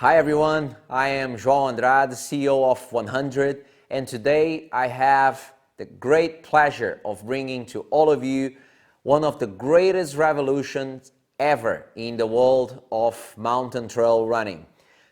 Hi everyone, I am João Andrade, CEO of OneHundred, and today I have the great pleasure of bringing to all of you one of the greatest revolutions ever in the world of mountain trail running.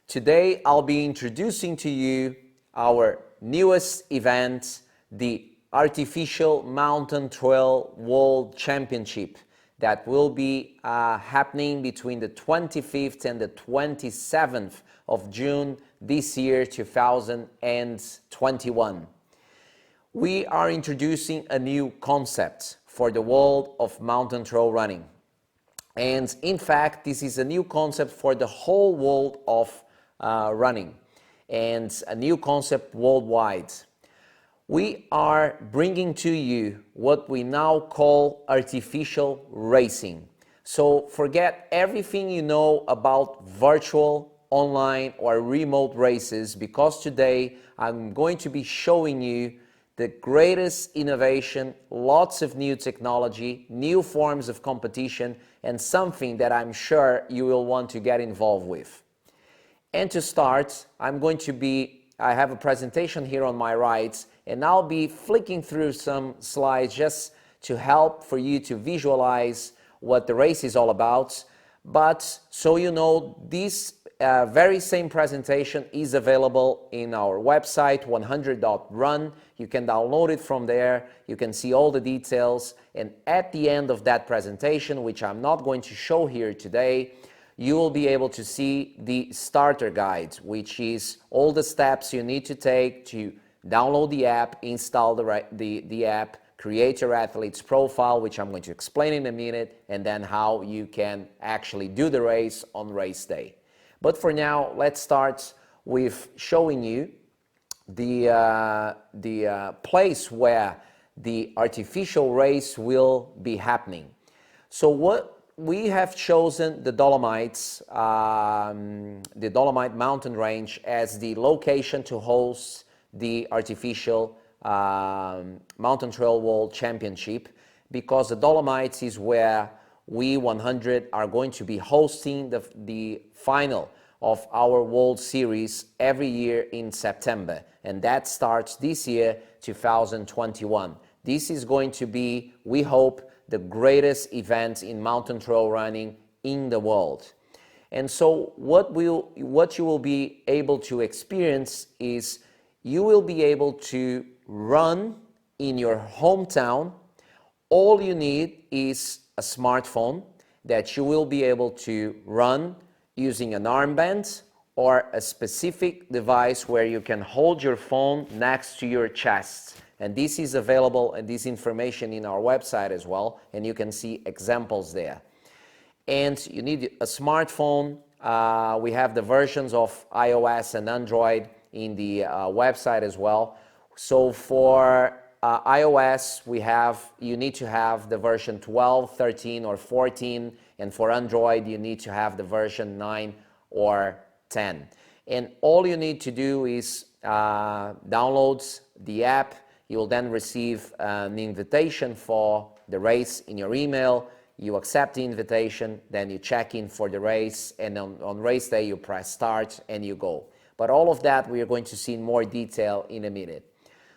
Today I'll be introducing to you our newest event, the Artificial Mountain Trail World Championship, that will be happening between the 25th and the 27th of June this year, 2021. We are introducing a new concept for the world of mountain trail running. And in fact, this is a new concept for the whole world of running, and a new concept worldwide. We are bringing to you what we now call artificial racing. So forget everything you know about virtual, online or remote races, because today I'm going to be showing you the greatest innovation, lots of new technology, new forms of competition, and something that I'm sure you will want to get involved with. And to start, I have a presentation here on my right, and I'll be flicking through some slides just to help for you to visualize what the race is all about. But so you know, this very same presentation is available in our website, 100.run. You can download it from there. You can see all the details. And at the end of that presentation, which I'm not going to show here today, you will be able to see the starter guide, which is all the steps you need to take to download the app, install the app, create your athlete's profile, which I'm going to explain in a minute, and then how you can actually do the race on race day. But for now, let's start with showing you the place where the artificial race will be happening. So what we have chosen the Dolomites, the Dolomite mountain range, as the location to host the artificial mountain trail world championship, because the Dolomites is where we 100 are going to be hosting the final of our World Series every year in September, and that starts this year, 2021. This is going to be, we hope, the greatest event in mountain trail running in the world. And so what you will be able to experience is you will be able to run in your hometown. All you need is a smartphone that you will be able to run using an armband or a specific device where you can hold your phone next to your chest. And this is available, and this information in our website as well, and you can see examples there. And you need a smartphone. We have the versions of iOS and Android in the website as well. So for iOS, you need to have the version 12, 13, or 14, and for Android, you need to have the version 9 or 10. And all you need to do is download the app. You will then receive an invitation for the race in your email. You accept the invitation, then you check in for the race, and on race day you press start and you go. But all of that we are going to see in more detail in a minute.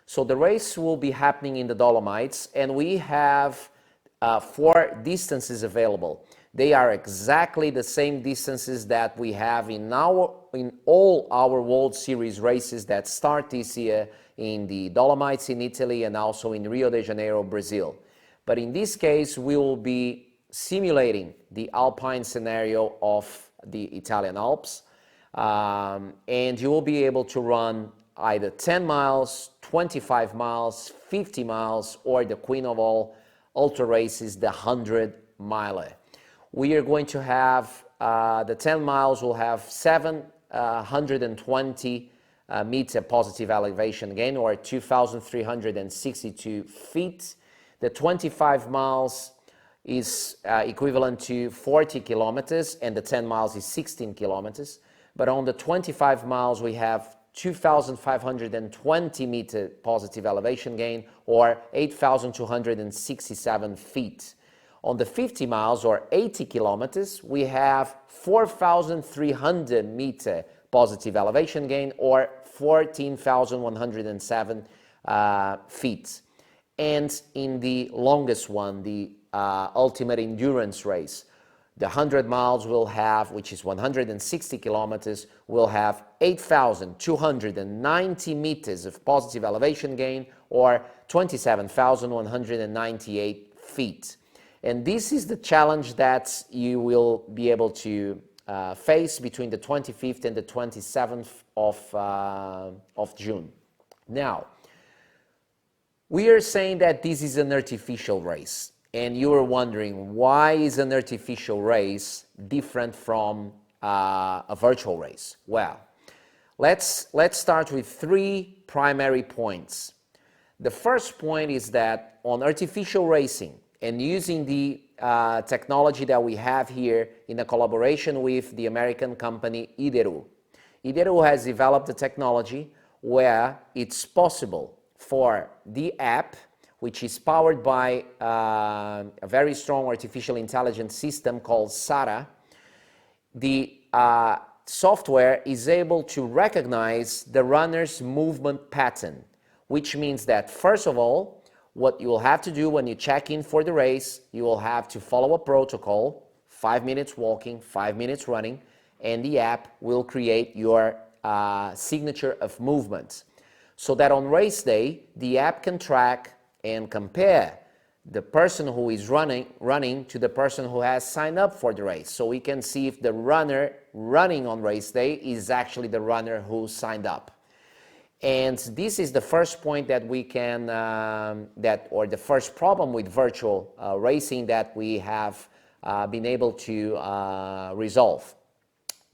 So the race will be happening in the Dolomites, and we have 4 distances available. They are exactly the same distances that we have in all our World Series races that start this year in the Dolomites in Italy and also in Rio de Janeiro, Brazil. But in this case, we will be simulating the alpine scenario of the Italian Alps, and you will be able to run either 10 miles, 25 miles, 50 miles, or the queen of all ultra races, the 100-miler. We are going to have, the 10 miles will have 720 meter positive elevation gain, or 2,362 feet. The 25 miles is equivalent to 40 kilometers, and the 10 miles is 16 kilometers. But on the 25 miles, we have 2,520 meter positive elevation gain, or 8,267 feet. On the 50 miles or 80 kilometers, we have 4,300 meter positive elevation gain, or 14,107 feet. And in the longest one, the ultimate endurance race, the 100 miles will have, which is 160 kilometers, will have 8,290 meters of positive elevation gain, or 27,198 feet. And this is the challenge that you will be able to face between the 25th and the 27th of June. Now, we are saying that this is an artificial race, and you are wondering, why is an artificial race different from a virtual race? Well, let's start with 3 primary points. The first point is that on artificial racing, and using the technology that we have here in a collaboration with the American company IDERU. IDERU has developed a technology where it's possible for the app, which is powered by a very strong artificial intelligence system called SARA. The software is able to recognize the runner's movement pattern, which means that, first of all, what you will have to do when you check in for the race, you will have to follow a protocol, 5 minutes walking, 5 minutes running, and the app will create your signature of movement. So that on race day, the app can track and compare the person who is running to the person who has signed up for the race. So we can see if the runner running on race day is actually the runner who signed up. And this is the first point that we can, or the first problem with virtual racing that we have been able to resolve.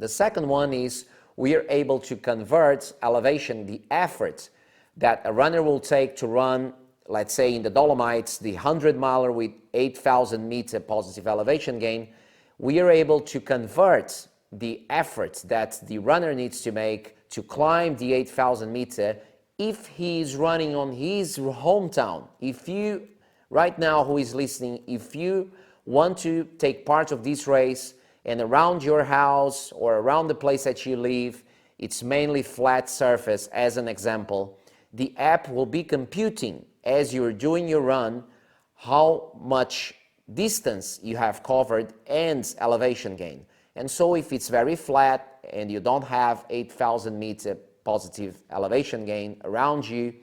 The second one is we are able to convert elevation, the effort that a runner will take to run, let's say in the Dolomites, the 100-miler with 8,000 meter positive elevation gain. We are able to convert the effort that the runner needs to make to climb the 8,000 meter if he is running on his hometown. If you, right now who is listening, if you want to take part of this race and around your house or around the place that you live, it's mainly flat surface as an example, the app will be computing as you're doing your run how much distance you have covered and elevation gain. And so if it's very flat and you don't have 8,000 meter positive elevation gain around you,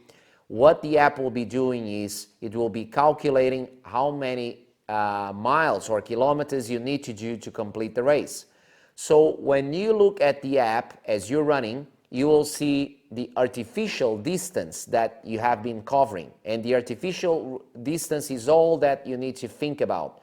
what the app will be doing is it will be calculating how many miles or kilometers you need to do to complete the race. So when you look at the app as you're running, you will see the artificial distance that you have been covering. And the artificial distance is all that you need to think about.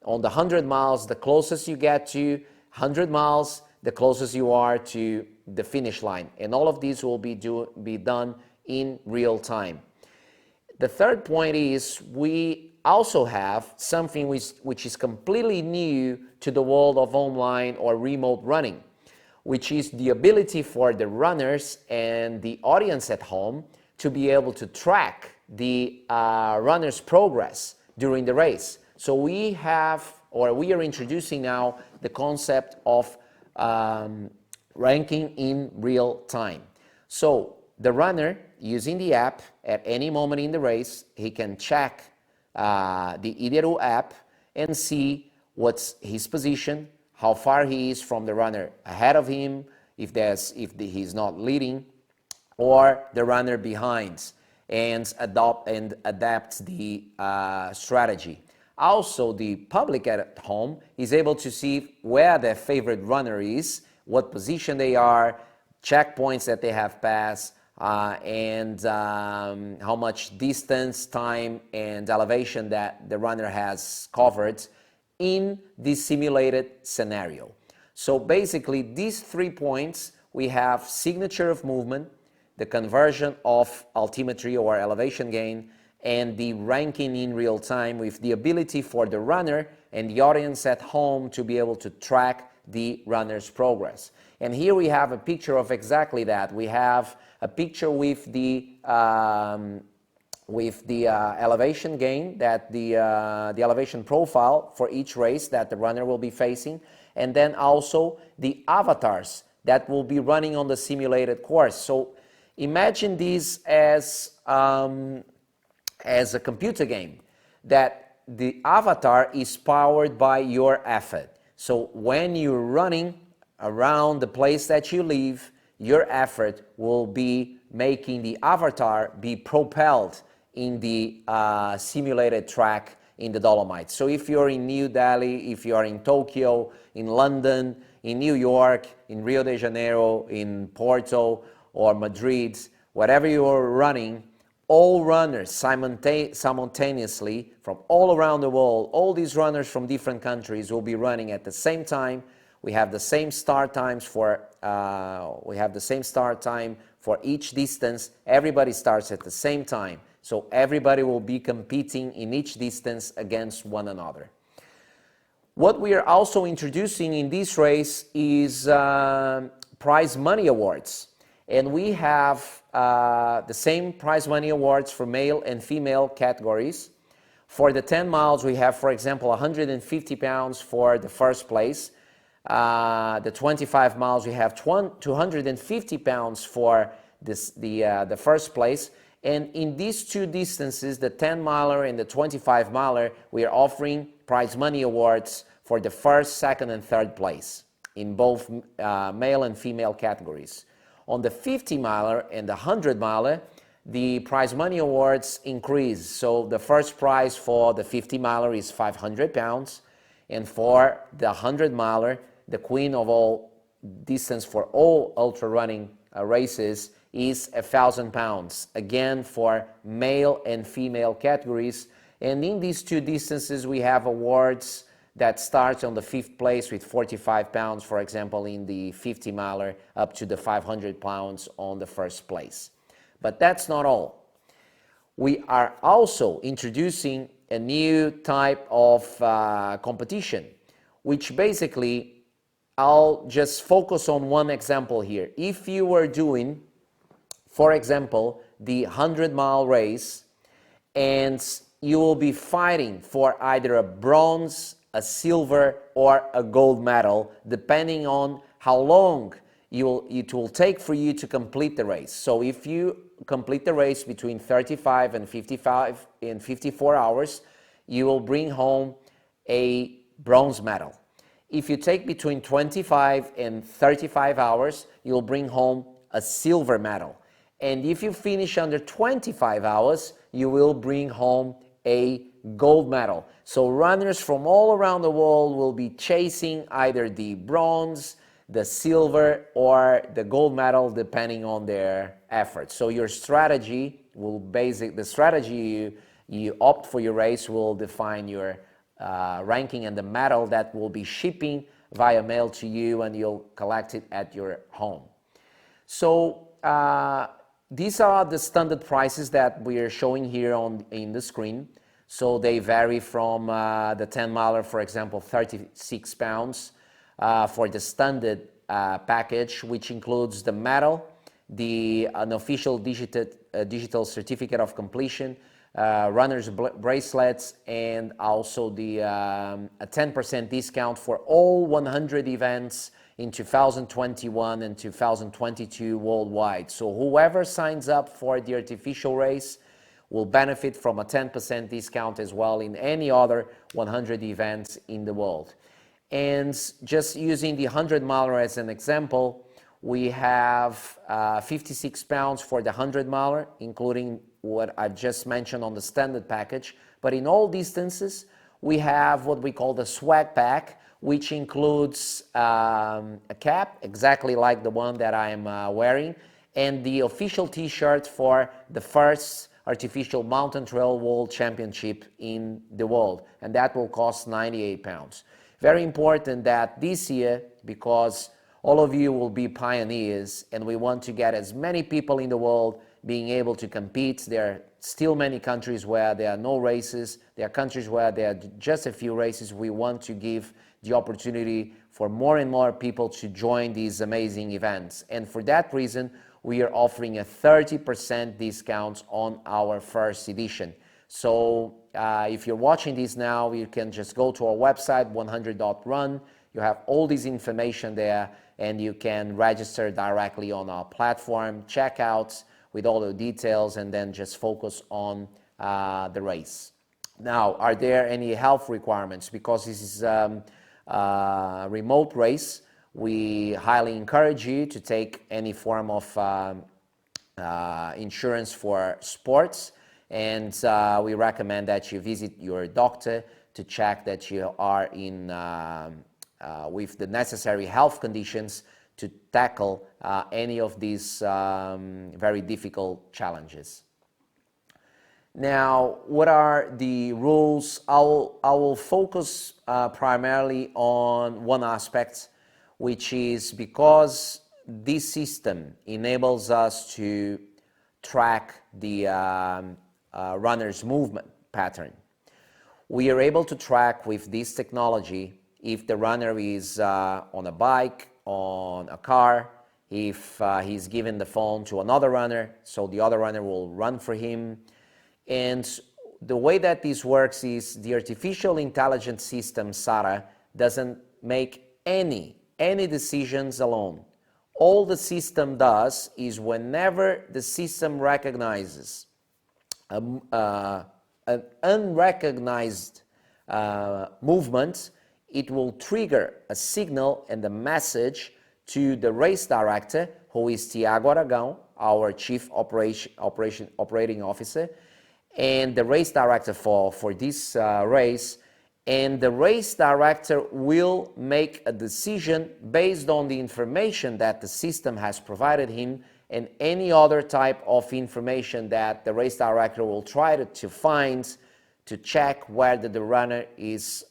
On the 100 miles, the closest you get to 100 miles, the closest you are to the finish line. And all of these will be done in real time. The third point is we also have something which is completely new to the world of online or remote running, which is the ability for the runners and the audience at home to be able to track the runner's progress during the race. So we are introducing now the concept of ranking in real time. So the runner, using the app at any moment in the race, he can check the IDERU app and see what's his position, how far he is from the runner ahead of him, if he's not leading, or the runner behind, and adapt the strategy. Also, the public at home is able to see where their favorite runner is, what position they are, checkpoints that they have passed, and how much distance, time, and elevation that the runner has covered in this simulated scenario. So basically, these 3 points, we have signature of movement, the conversion of altimetry or elevation gain, and the ranking in real time, with the ability for the runner and the audience at home to be able to track the runner's progress. And here we have a picture of exactly that. We have a picture with the elevation gain, that the elevation profile for each race that the runner will be facing, and then also the avatars that will be running on the simulated course. So imagine this as a computer game, that the avatar is powered by your effort. So when you're running around the place that you live, your effort will be making the avatar be propelled in the simulated track in the Dolomites. So if you're in New Delhi, if you're in Tokyo, in London, in New York, in Rio de Janeiro, in Porto or Madrid, whatever you're running, all runners simultaneously from all around the world, all these runners from different countries will be running at the same time. We have the same start times for each distance. Everybody starts at the same time. So everybody will be competing in each distance against one another. What we are also introducing in this race is prize money awards. And we have the same prize money awards for male and female categories. For the 10 miles, we have, for example, 150 pounds for the first place. The 25 miles, we have 250 pounds for the first place. And in these two distances, the 10 miler and the 25 miler, we are offering prize money awards for the first, second, and third place in both male and female categories. On the 50 miler and the 100 miler, the prize money awards increase. So the first prize for the 50 miler is 500 pounds. And for the 100 miler, the queen of all distance for all ultra running races is 1,000 pounds, again for male and female categories. And in these two distances, we have awards that starts on the 5th place with 45 pounds, for example, in the 50 miler, up to the 500 pounds on the first place. But that's not all. We are also introducing a new type of competition, which basically, I'll just focus on one example here. If you were doing, for example, the 100-mile race, and you will be fighting for either a bronze, a silver, or a gold medal, depending on how long it will take for you to complete the race. So if you complete the race between 35 and 55 in 54 hours, you will bring home a bronze medal. If you take between 25 and 35 hours, you'll bring home a silver medal. And if you finish under 25 hours, you will bring home a gold medal. So runners from all around the world will be chasing either the bronze, the silver, or the gold medal, depending on their efforts. So your strategy will the strategy you opt for your race will define your ranking and the medal that will be shipping via mail to you, and you'll collect it at your home. So these are the standard prices that we are showing here in the screen. So they vary from the 10 miler, for example, 36 pounds for the standard package, which includes the medal, an official digital certificate of completion, runner's bracelets, and also a 10% discount for all 100 events in 2021 and 2022 worldwide. So whoever signs up for the artificial race will benefit from a 10% discount as well in any other 100 events in the world. And just using the 100 miler as an example, we have 56 pounds for the 100 miler, including what I've just mentioned on the standard package. But in all distances, we have what we call the swag pack, which includes a cap, exactly like the one that I'm wearing, and the official t-shirt for the first artificial mountain trail world championship in the world, and that will cost 98 pounds. Very important that this year, because all of you will be pioneers and we want to get as many people in the world being able to compete. There are still many countries where there are no races. There are countries where there are just a few races. We want to give the opportunity for more and more people to join these amazing events. And for that reason, we are offering a 30% discount on our first edition. So if you're watching this now, you can just go to our website, 100.run. You have all this information there, and you can register directly on our platform, check out with all the details, and then just focus on the race. Now, are there any health requirements? Because this is a remote race, we highly encourage you to take any form of insurance for sports, and we recommend that you visit your doctor to check that you are in with the necessary health conditions to tackle any of these very difficult challenges. Now, what are the rules? I will focus primarily on one aspect, which is because this system enables us to track the runner's movement pattern. We are able to track with this technology if the runner is on a bike, on a car, if he's given the phone to another runner, so the other runner will run for him. And the way that this works is the artificial intelligence system, SARA, doesn't make any decisions alone. All the system does is whenever the system recognizes an unrecognized movement, it will trigger a signal and a message to the race director, who is Tiago Aragão, our Chief Operating Officer, and the race director for this race. And the race director will make a decision based on the information that the system has provided him and any other type of information that the race director will try to find to check whether the runner is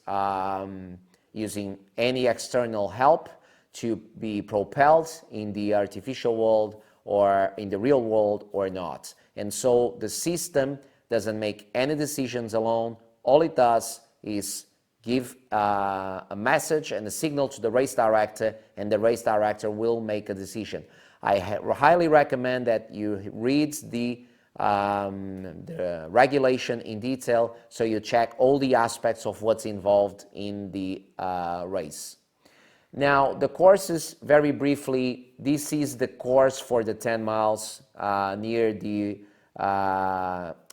using any external help to be propelled in the artificial world or in the real world or not. And so the system doesn't make any decisions alone. All it does is give a message and a signal to the race director, and the race director will make a decision. I highly recommend that you read the regulation in detail, so you check all the aspects of what's involved in the race. Now, the courses, very briefly, this is the course for the 10 miles near the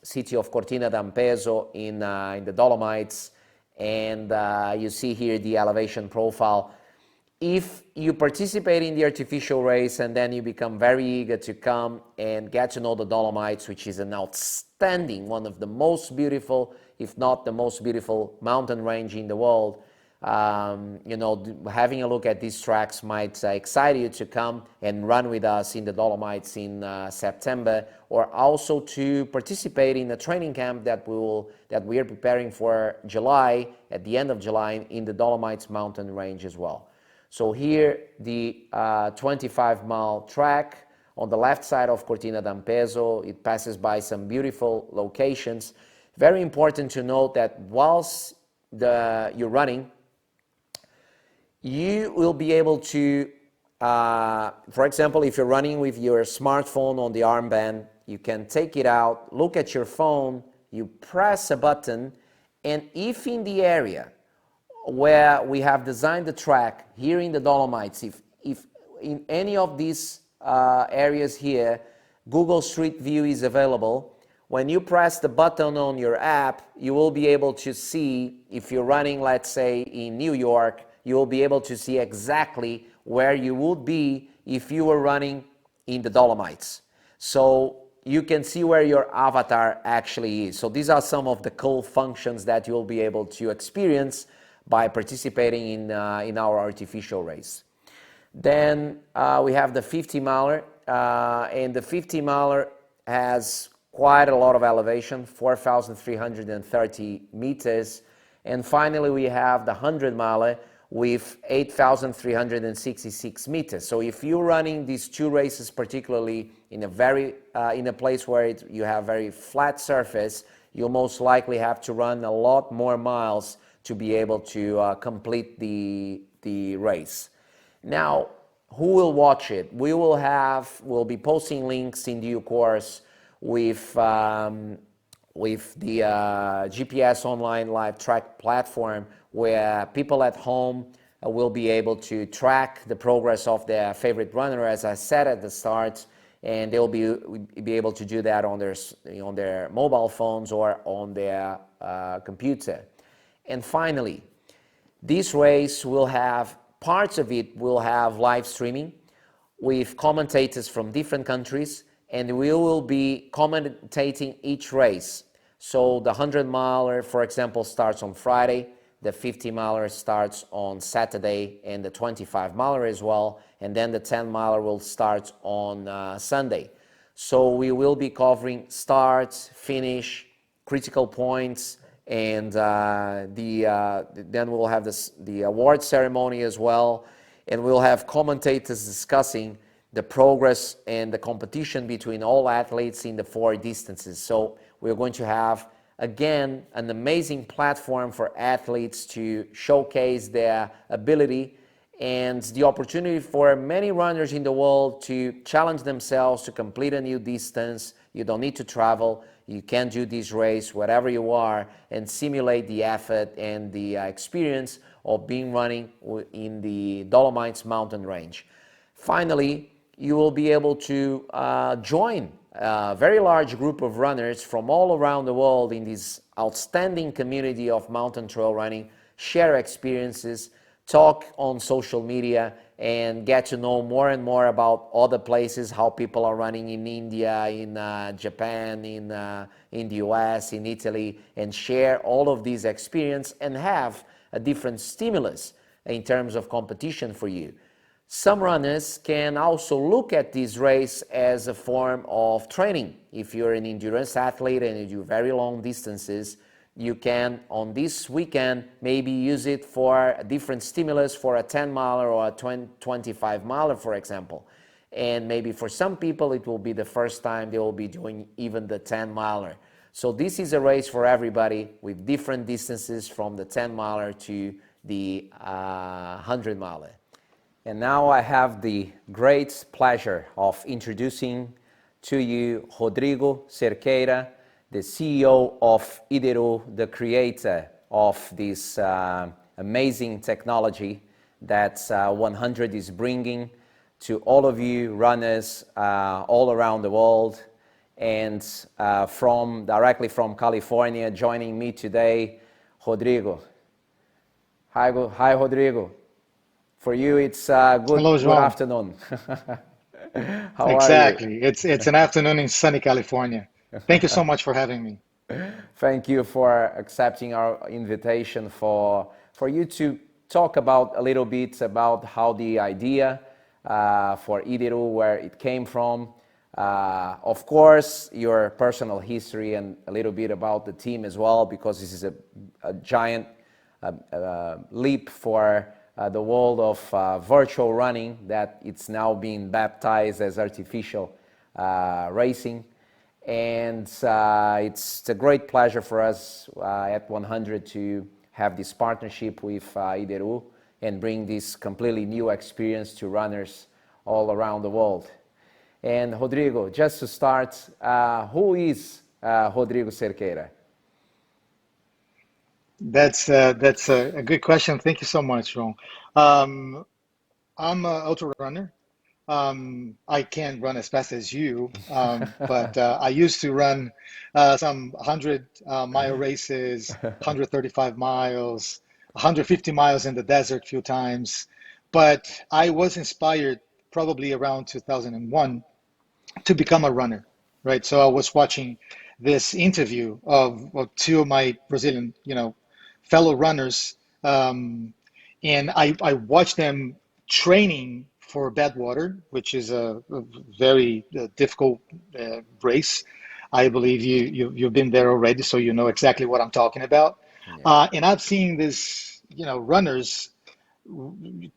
city of Cortina d'Ampezzo in the Dolomites, and you see here the elevation profile. If you participate in the artificial race and then you become very eager to come and get to know the Dolomites, which is an outstanding, one of the most beautiful, if not the most beautiful mountain range in the world, having a look at these tracks might excite you to come and run with us in the Dolomites in September, or also to participate in a training camp that we are preparing for July, at the end of July, in the Dolomites mountain range as well. So here, the 25-mile track on the left side of Cortina d'Ampezzo. It passes by some beautiful locations. Very important to note that whilst you're running, you will be able to, for example, if you're running with your smartphone on the armband, you can take it out, look at your phone, you press a button, and if in the area where we have designed the track here in the Dolomites, if in any of these areas here, Google Street View is available, when you press the button on your app, you will be able to see, if you're running, let's say, in New York, you will be able to see exactly where you would be if you were running in the Dolomites. So you can see where your avatar actually is. So these are some of the cool functions that you'll be able to experience by participating in our artificial race. Then we have the 50-miler, and the 50-miler has quite a lot of elevation, 4,330 meters. And finally, we have the 100-miler with 8,366 meters. So if you're running these two races, particularly in a place where you have very flat surface, you'll most likely have to run a lot more miles to be able to complete the race. Now, who will watch it? We'll be posting links in due course with the GPS online live track platform, where people at home will be able to track the progress of their favorite runner, as I said at the start, and they'll be able to do that on their mobile phones or on their computer. And finally, this race will have, parts of it will have live streaming with commentators from different countries, and we will be commentating each race. So the 100-miler, for example, starts on Friday, the 50-miler starts on Saturday, and the 25-miler as well, and then the 10-miler will start on Sunday. So we will be covering start, finish, critical points, and then we'll have the award ceremony as well, and we'll have commentators discussing the progress and the competition between all athletes in the 4 distances. So we're going to have, again, an amazing platform for athletes to showcase their ability and the opportunity for many runners in the world to challenge themselves to complete a new distance. You don't need to travel. You can do this race wherever you are and simulate the effort and the experience of being running in the Dolomites mountain range. Finally, you will be able to join a very large group of runners from all around the world in this outstanding community of mountain trail running, share experiences, talk on social media, and get to know more and more about other places, how people are running in India, in Japan, in the US, in Italy, and share all of these experiences and have a different stimulus in terms of competition for you. Some runners can also look at this race as a form of training. If you're an endurance athlete and you do very long distances, you can, on this weekend, maybe use it for a different stimulus for a 10-miler or a 25-miler, for example. And maybe for some people, it will be the first time they will be doing even the 10-miler. So this is a race for everybody with different distances from the 10-miler to the 100-miler. And now I have the great pleasure of introducing to you Rodrigo Cerqueira, the CEO of IDERU, the creator of this amazing technology that OneHundred is bringing to all of you runners all around the world. And directly from California, joining me today, Rodrigo. Hi, Rodrigo. For you, it's good, Hello, good João. afternoon. How are you? Exactly. It's an afternoon in sunny California. Thank you so much for having me. Thank you for accepting our invitation for you to talk about a little bit about how the idea for IDERU, where it came from. Of course, your personal history and a little bit about the team as well, because this is a giant leap for the world of virtual running, that it's now being baptized as artificial racing. And it's a great pleasure for us at OneHundred to have this partnership with IDERU and bring this completely new experience to runners all around the world. And Rodrigo, just to start, who is Rodrigo Cerqueira? That's a good question. Thank you so much, João. Um, I'm an ultra runner. I can't run as fast as you, but I used to run some 100-mile races, 135 miles, 150 miles in the desert a few times. But I was inspired probably around 2001 to become a runner, right? So I was watching this interview of two of my Brazilian, fellow runners, and I watched them training for Badwater, which is a very difficult race. I believe you've been there already, so you know exactly what I'm talking about. Yeah. And I've seen this, runners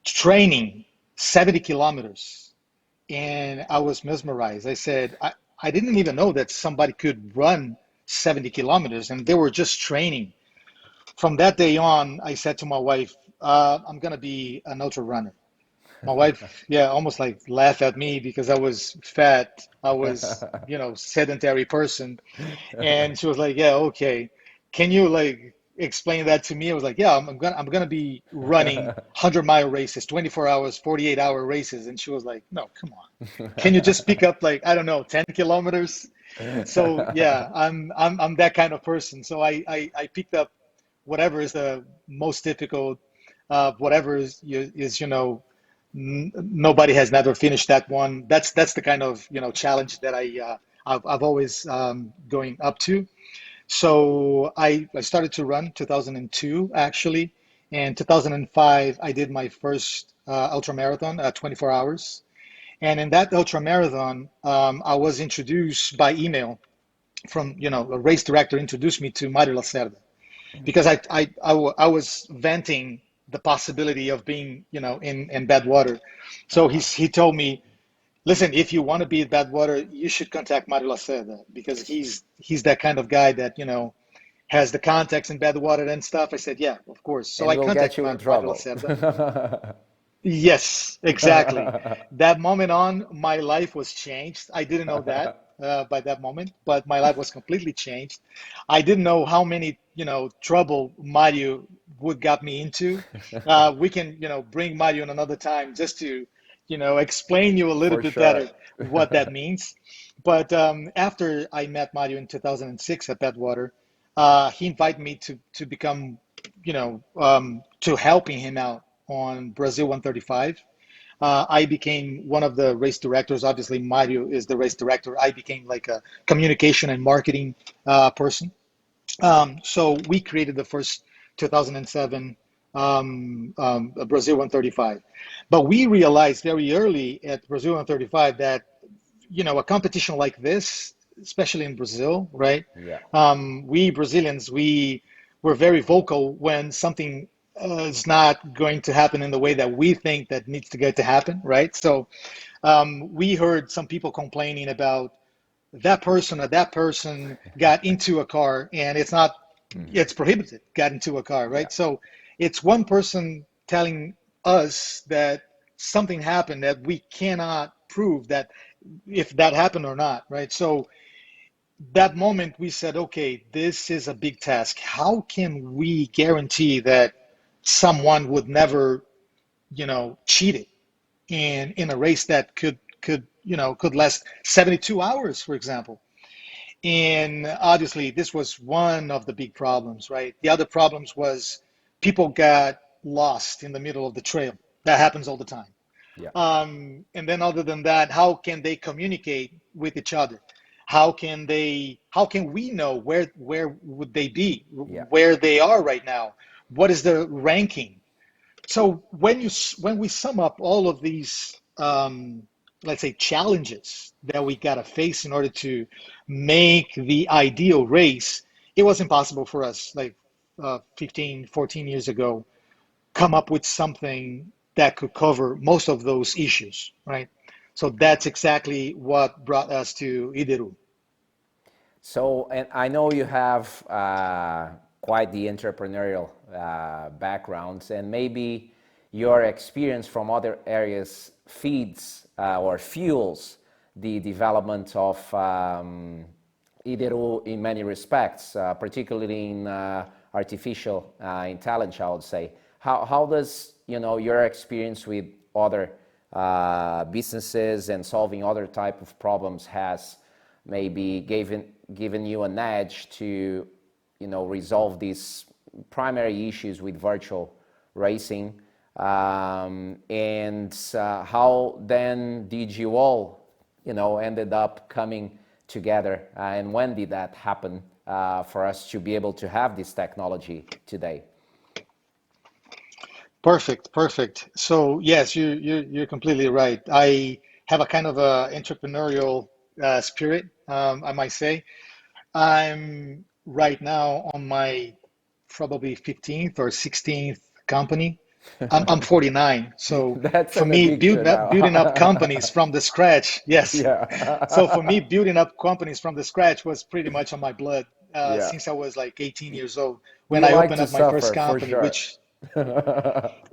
training 70 kilometers, and I was mesmerized. I said, I didn't even know that somebody could run 70 kilometers, and they were just training. From that day on, I said to my wife, I'm going to be an ultra runner. My wife, yeah, almost like laughed at me because I was fat. I was, sedentary person. And she was like, yeah, okay. Can you explained that to me, I was like, yeah, I'm gonna be running 100-mile races, 24 hours, 48-hour races. And she was like, no, come on. Can you just pick up like, I don't know, 10 kilometers? So yeah, I'm that kind of person. So I picked up whatever is the most difficult, whatever is nobody has never finished that one. That's the kind of challenge that I've always going up to. So I started to run 2002 actually, and 2005 I did my first ultra marathon, 24 hours. And in that ultra marathon, I was introduced by email from a race director introduced me to Mario Lacerda because I was venting the possibility of being in bad water. So Uh-huh. he told me, listen, if you want to be in bad water, you should contact Mario Lacerda because he's that kind of guy that has the contacts in bad water and stuff. I said, yeah, of course. So And I will get contacted you in Mario trouble. Lacerda. Yes, exactly. That moment on, my life was changed. I didn't know that by that moment, but my life was completely changed. I didn't know how many, trouble Mario would got me into. We can, bring Mario in another time just to, explain you a little For bit sure. better what that means. But after I met Mario in 2006 at Badwater, he invited me to become, to helping him out on Brazil 135. I became one of the race directors. Obviously, Mario is the race director. I became like a communication and marketing person. So we created the first 2007 Brazil 135. But we realized very early at Brazil 135 that a competition like this, especially in Brazil, right? Yeah. We Brazilians, we were very vocal when something is not going to happen in the way that we think that needs to get to happen, right? So we heard some people complaining about that person or that person got into a car and Hmm. it's prohibited, got into a car, Yeah. right? So it's one person telling us that something happened that we cannot prove that if that happened or not, right? So that moment we said, okay, this is a big task. How can we guarantee that someone would never, cheat it in a race that could last 72 hours, for example? And obviously, this was one of the big problems, right? The other problems was people got lost in the middle of the trail. That happens all the time. Yeah. And then other than that, how can they communicate with each other? How can we know where would they be, Yeah. where they are right now? What is the ranking? So when we sum up all of these, let's say, challenges that we gotta face in order to make the ideal race, it was impossible for us, like 15, 14 years ago, come up with something that could cover most of those issues, right? So that's exactly what brought us to IDERU. So, and I know you have quite the entrepreneurial background, and maybe your experience from other areas feeds or fuels the development of IDERU in many respects, particularly in artificial intelligence, I would say. How does your experience with other businesses and solving other type of problems has maybe given you an edge to resolve these primary issues with virtual racing, and how then did you all ended up coming together, and when did that happen for us to be able to have this technology today? Perfect, perfect. So yes, you're completely right. I have a kind of a entrepreneurial spirit, I might say. I'm right now on my probably 15th or 16th company. I'm 49, so That's for an me, addiction building up now. companies from the scratch, yes. So for Yeah. me, building up companies from the scratch was pretty much on my blood Yeah. since I was like 18 years old when You I like opened to up my first suffer for company, sure. which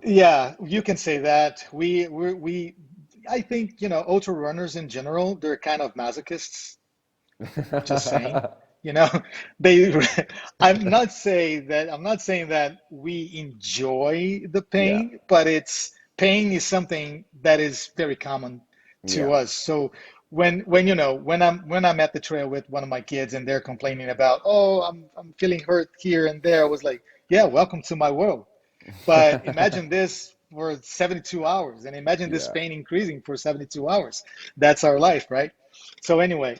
yeah, you can say that. We I think, ultra runners in general, they're kind of masochists, just saying. You know, they. I'm not saying that we enjoy the Yeah. pain, but it's pain is something that is very common to Yeah. us. So when I'm at the trail with one of my kids and they're complaining about, oh, I'm feeling hurt here and there, I was like, yeah, welcome to my world. But imagine this for 72 hours, and imagine this Yeah. pain increasing for 72 hours. That's our life, right? So anyway,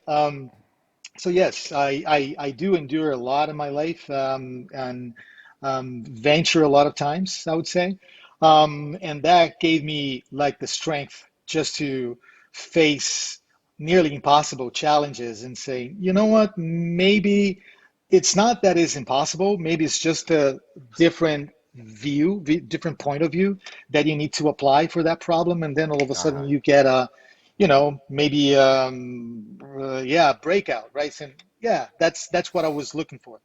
so yes, I do endure a lot in my life, and venture a lot of times, I would say, and that gave me like the strength just to face nearly impossible challenges and say, you know what, maybe it's not that it's impossible. Maybe it's just a different different point of view that you need to apply for that problem, and then all of a sudden Uh-huh. you get a maybe yeah, breakout, right? And yeah, that's what I was looking for.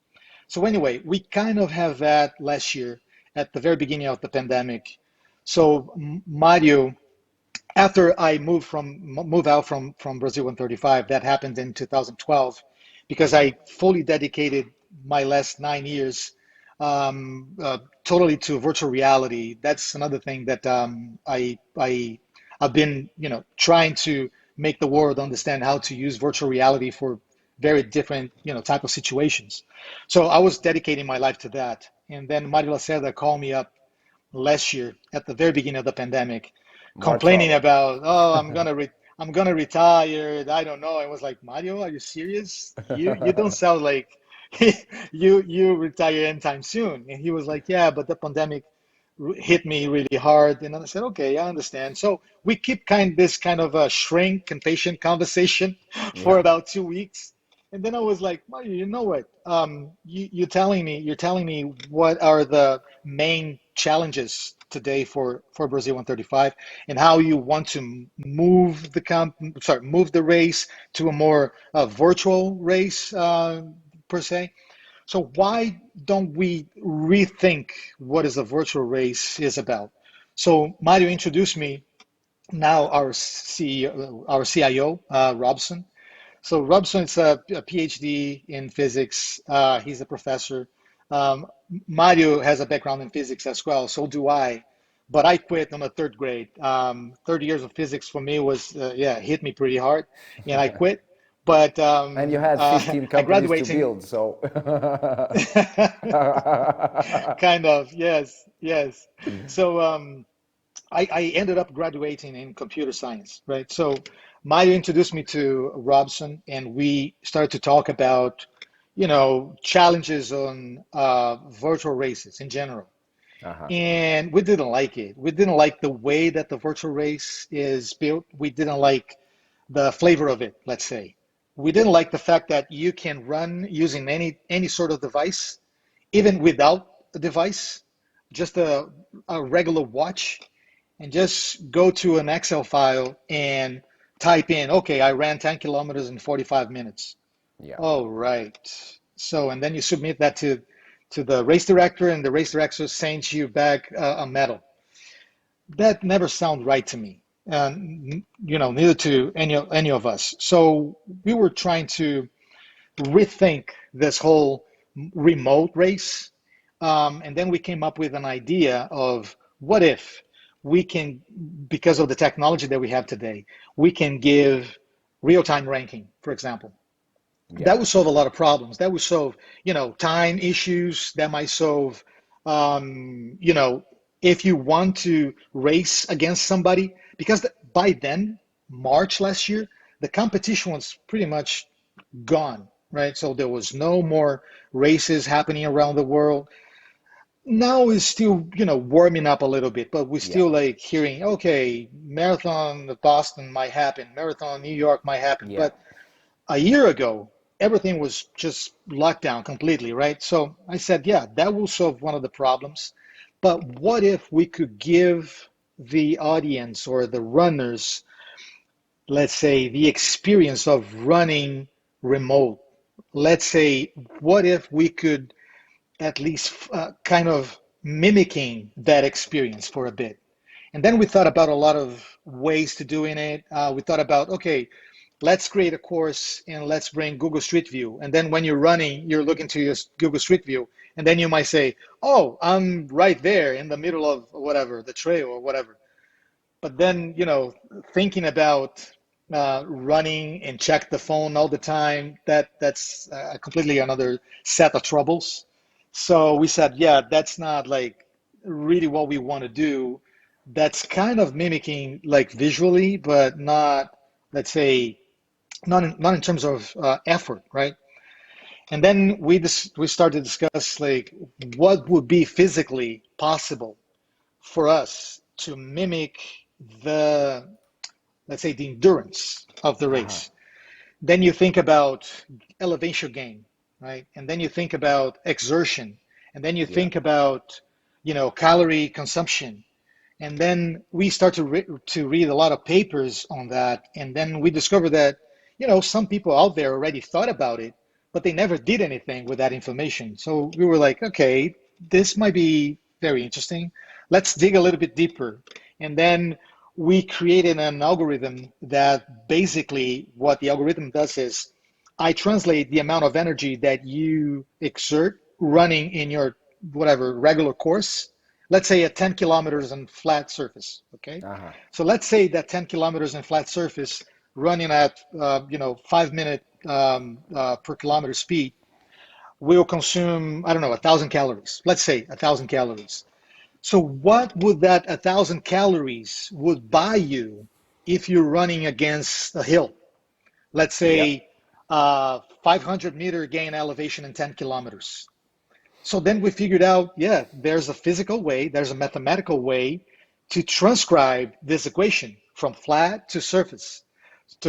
So anyway, we kind of have that last year at the very beginning of the pandemic. So Mario, after I moved out from Brazil 135, that happened in 2012, because Mm-hmm. I fully dedicated my last 9 years totally to virtual reality. That's another thing that I've been trying to make the world understand how to use virtual reality for very different type of situations. So I was dedicating my life to that, and then Mario Lacerda called me up last year at the very beginning of the pandemic, More complaining trouble. about, oh, I'm gonna retire. I don't know. I was like, Mario, are you serious? You don't sound like you retire anytime soon. And he was like, yeah, but the pandemic hit me really hard. And I said, okay, I understand. So we keep this kind of a shrink and patient conversation for Yeah. about 2 weeks. And then I was like, Mario, you know what? You're telling me what are the main challenges today for Brazil 135, and how you want to move the race to a more virtual race, per se. So why don't we rethink what is a virtual race is about? So Mario introduced me, now our CEO, our CIO, Robson. So Robson is a PhD in physics. He's a professor. Um, Mario has a background in physics as well. So do I. But I quit on the third grade. 30 years of physics for me was, yeah, hit me pretty hard, and I quit. But And you had 15 I companies to graduated. build, so. Kind of, yes, yes. So I ended up graduating in computer science, right? So Maya introduced me to Robson, and we started to talk about, challenges on virtual races in general. Uh-huh. And we didn't like it. We didn't like the way that the virtual race is built. We didn't like the flavor of it, let's say. We didn't like the fact that you can run using any sort of device, even without a device, just a regular watch, and just go to an Excel file and type in, okay, I ran 10 kilometers in 45 minutes. Yeah. Oh, right. So, and then you submit that to the race director, and the race director sends you back a medal. That never sounded right to me, and neither to any of us. So we were trying to rethink this whole remote race, and then we came up with an idea of, what if we can, because of the technology that we have today, we can give real-time ranking, for example. Yeah. That would solve a lot of problems. That would solve, time issues. That might solve, um, you know, if you want to race against somebody, because by then, March last year, the competition was pretty much gone, right? So there was no more races happening around the world. Now it's still, warming up a little bit, but we're Yeah. still like hearing, okay, marathon of Boston might happen, marathon New York might happen, Yeah. but a year ago, everything was just locked down completely, right? So I said, yeah, that will solve one of the problems. But what if we could give the audience or the runners, let's say, the experience of running remote? Let's say, what if we could at least kind of mimicking that experience for a bit? And then we thought about a lot of ways to doing it. We thought about, okay, let's create a course and let's bring Google Street View. And then when you're running, you're looking to your Google Street View. And then you might say, oh, I'm right there in the middle of whatever, the trail or whatever. But then, thinking about running and check the phone all the time, that's completely another set of troubles. So we said, yeah, that's not like really what we want to do. That's kind of mimicking like visually, but not, let's say, not in terms of effort, right? And then we started to discuss like what would be physically possible for us to mimic the, let's say, the endurance of the race. Then you think about elevation gain, right? And then you think about exertion, and then you think about, calorie consumption. And then we start to read a lot of papers on that. And then we discover that, some people out there already thought about it, but they never did anything with that information. So we were like, okay, this might be very interesting. Let's dig a little bit deeper. And then we created an algorithm that basically what the algorithm does is I translate the amount of energy that you exert running in your whatever regular course. Let's say at 10 kilometers on flat surface, okay? So let's say that 10 kilometers on flat surface running at 5 minute per kilometer speed will consume, I don't know, 1,000 calories. Let's say 1,000 calories. So what would that 1,000 calories would buy you if you're running against a hill? Let's say 500-meter gain elevation in 10 kilometers. So then we figured out, yeah, there's a physical way, there's a mathematical way to transcribe this equation from flat to surface,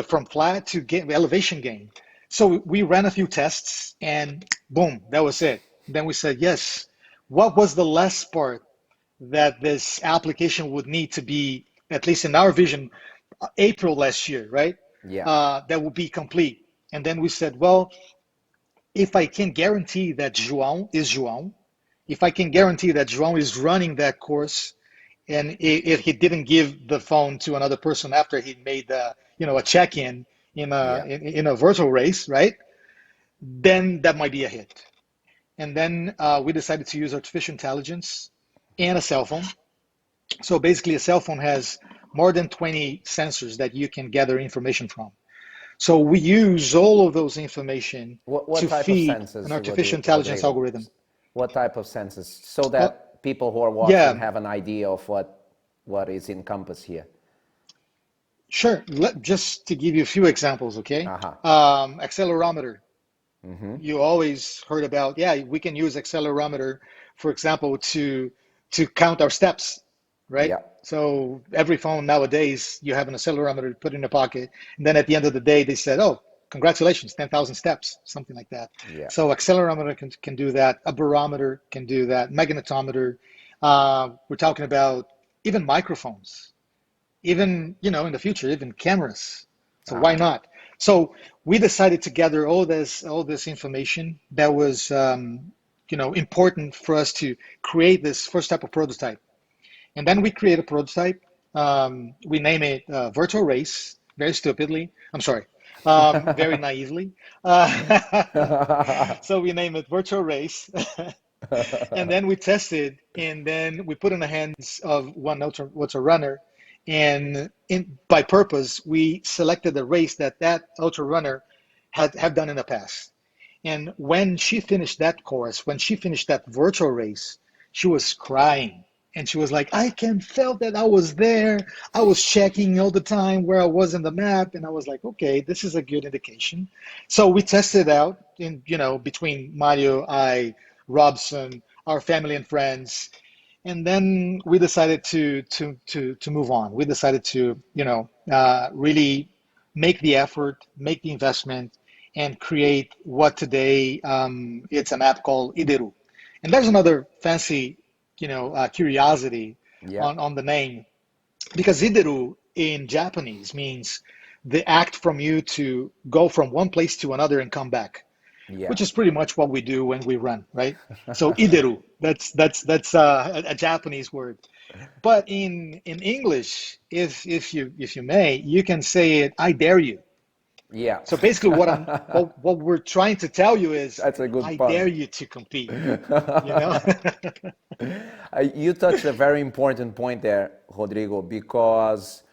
from flat to elevation gain. So we ran a few tests and boom, that was it. Then we said, yes, what was the last part that this application would need to be, at least in our vision, April last year, right? That would be complete. And then we said, well, if I can guarantee that João is João, if I can guarantee that João is running that course, and if he didn't give the phone to another person after he made a check-in in a virtual race, right? Then that might be a hit. And then we decided to use artificial intelligence and a cell phone. So basically, a cell phone has more than 20 sensors that you can gather information from. So we use all of those information to feed an artificial intelligence algorithm. What type of sensors? So that people who are watching have an idea of what is encompassed here. Sure. Just to give you a few examples, okay? Accelerometer. You always heard about, we can use accelerometer, for example, to count our steps, right? So every phone nowadays, you have an accelerometer to put in a pocket. And then at the end of the day, they said, oh, congratulations, 10,000 steps, something like that. So accelerometer can do that. A barometer can do that. Magnetometer. We're talking about even microphones, even, in the future, even cameras. So why not? So we decided to gather all this information that was, important for us to create this first type of prototype. And then we create a prototype. We name it Virtual Race, very stupidly. I'm sorry, very naively. So we name it Virtual Race. And then we tested, and then we put in the hands of one ultra runner. And by purpose, we selected a race that ultra runner had done in the past. And when she finished that course, when she finished that virtual race, she was crying. And she was like, I can feel that I was there. I was checking all the time where I was in the map. And I was like, okay, this is a good indication. So we tested out in, between Mario, I, Robson, our family and friends. And then we decided to move on. We decided to, really make the effort, make the investment, and create what today it's an app called IDERU. And there's another fancy curiosity on the name, because IDERU in Japanese means the act from you to go from one place to another and come back, which is pretty much what we do when we run, right? So IDERU, that's a Japanese word. But in English, if you may, you can say it, I dare you. Yeah. So basically, what we're trying to tell you is, That's a good I dare pun. you to compete. You know? You touched a very important point there, Rodrigo, because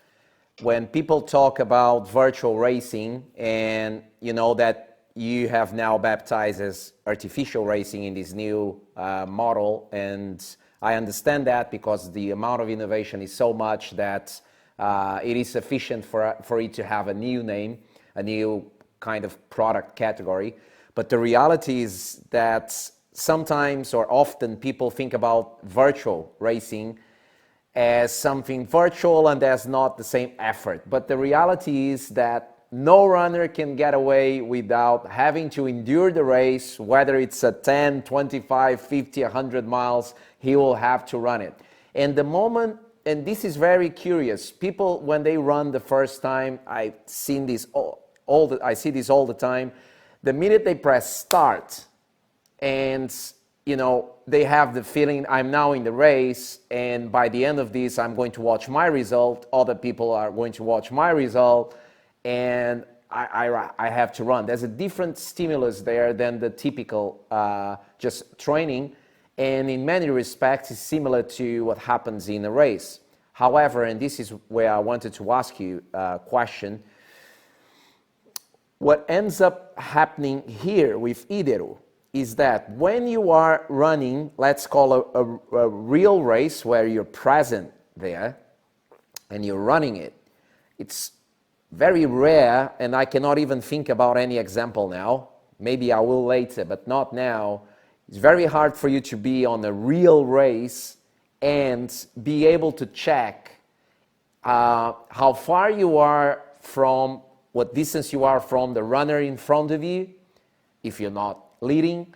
when people talk about virtual racing, and you know that you have now baptized as artificial racing in this new model, and I understand that because the amount of innovation is so much that it is sufficient for it to have a new name, a new kind of product category. But the reality is that sometimes or often people think about virtual racing as something virtual and there's not the same effort. But the reality is that no runner can get away without having to endure the race, whether it's a 10, 25, 50, 100 miles, he will have to run it. And the moment, and this is very curious, people when they run the first time, I see this all the time, the minute they press start, and you know they have the feeling I'm now in the race, and by the end of this I'm going to watch my result, other people are going to watch my result, and I have to run. There's a different stimulus there than the typical just training, and in many respects it's similar to what happens in a race. However, and this is where I wanted to ask you a question, what ends up happening here with IDERU is that when you are running, let's call a real race where you're present there and you're running it, it's very rare, and I cannot even think about any example now. Maybe I will later, but not now. It's very hard for you to be on a real race and be able to check how far you are from, what distance you are from the runner in front of you, if you're not leading,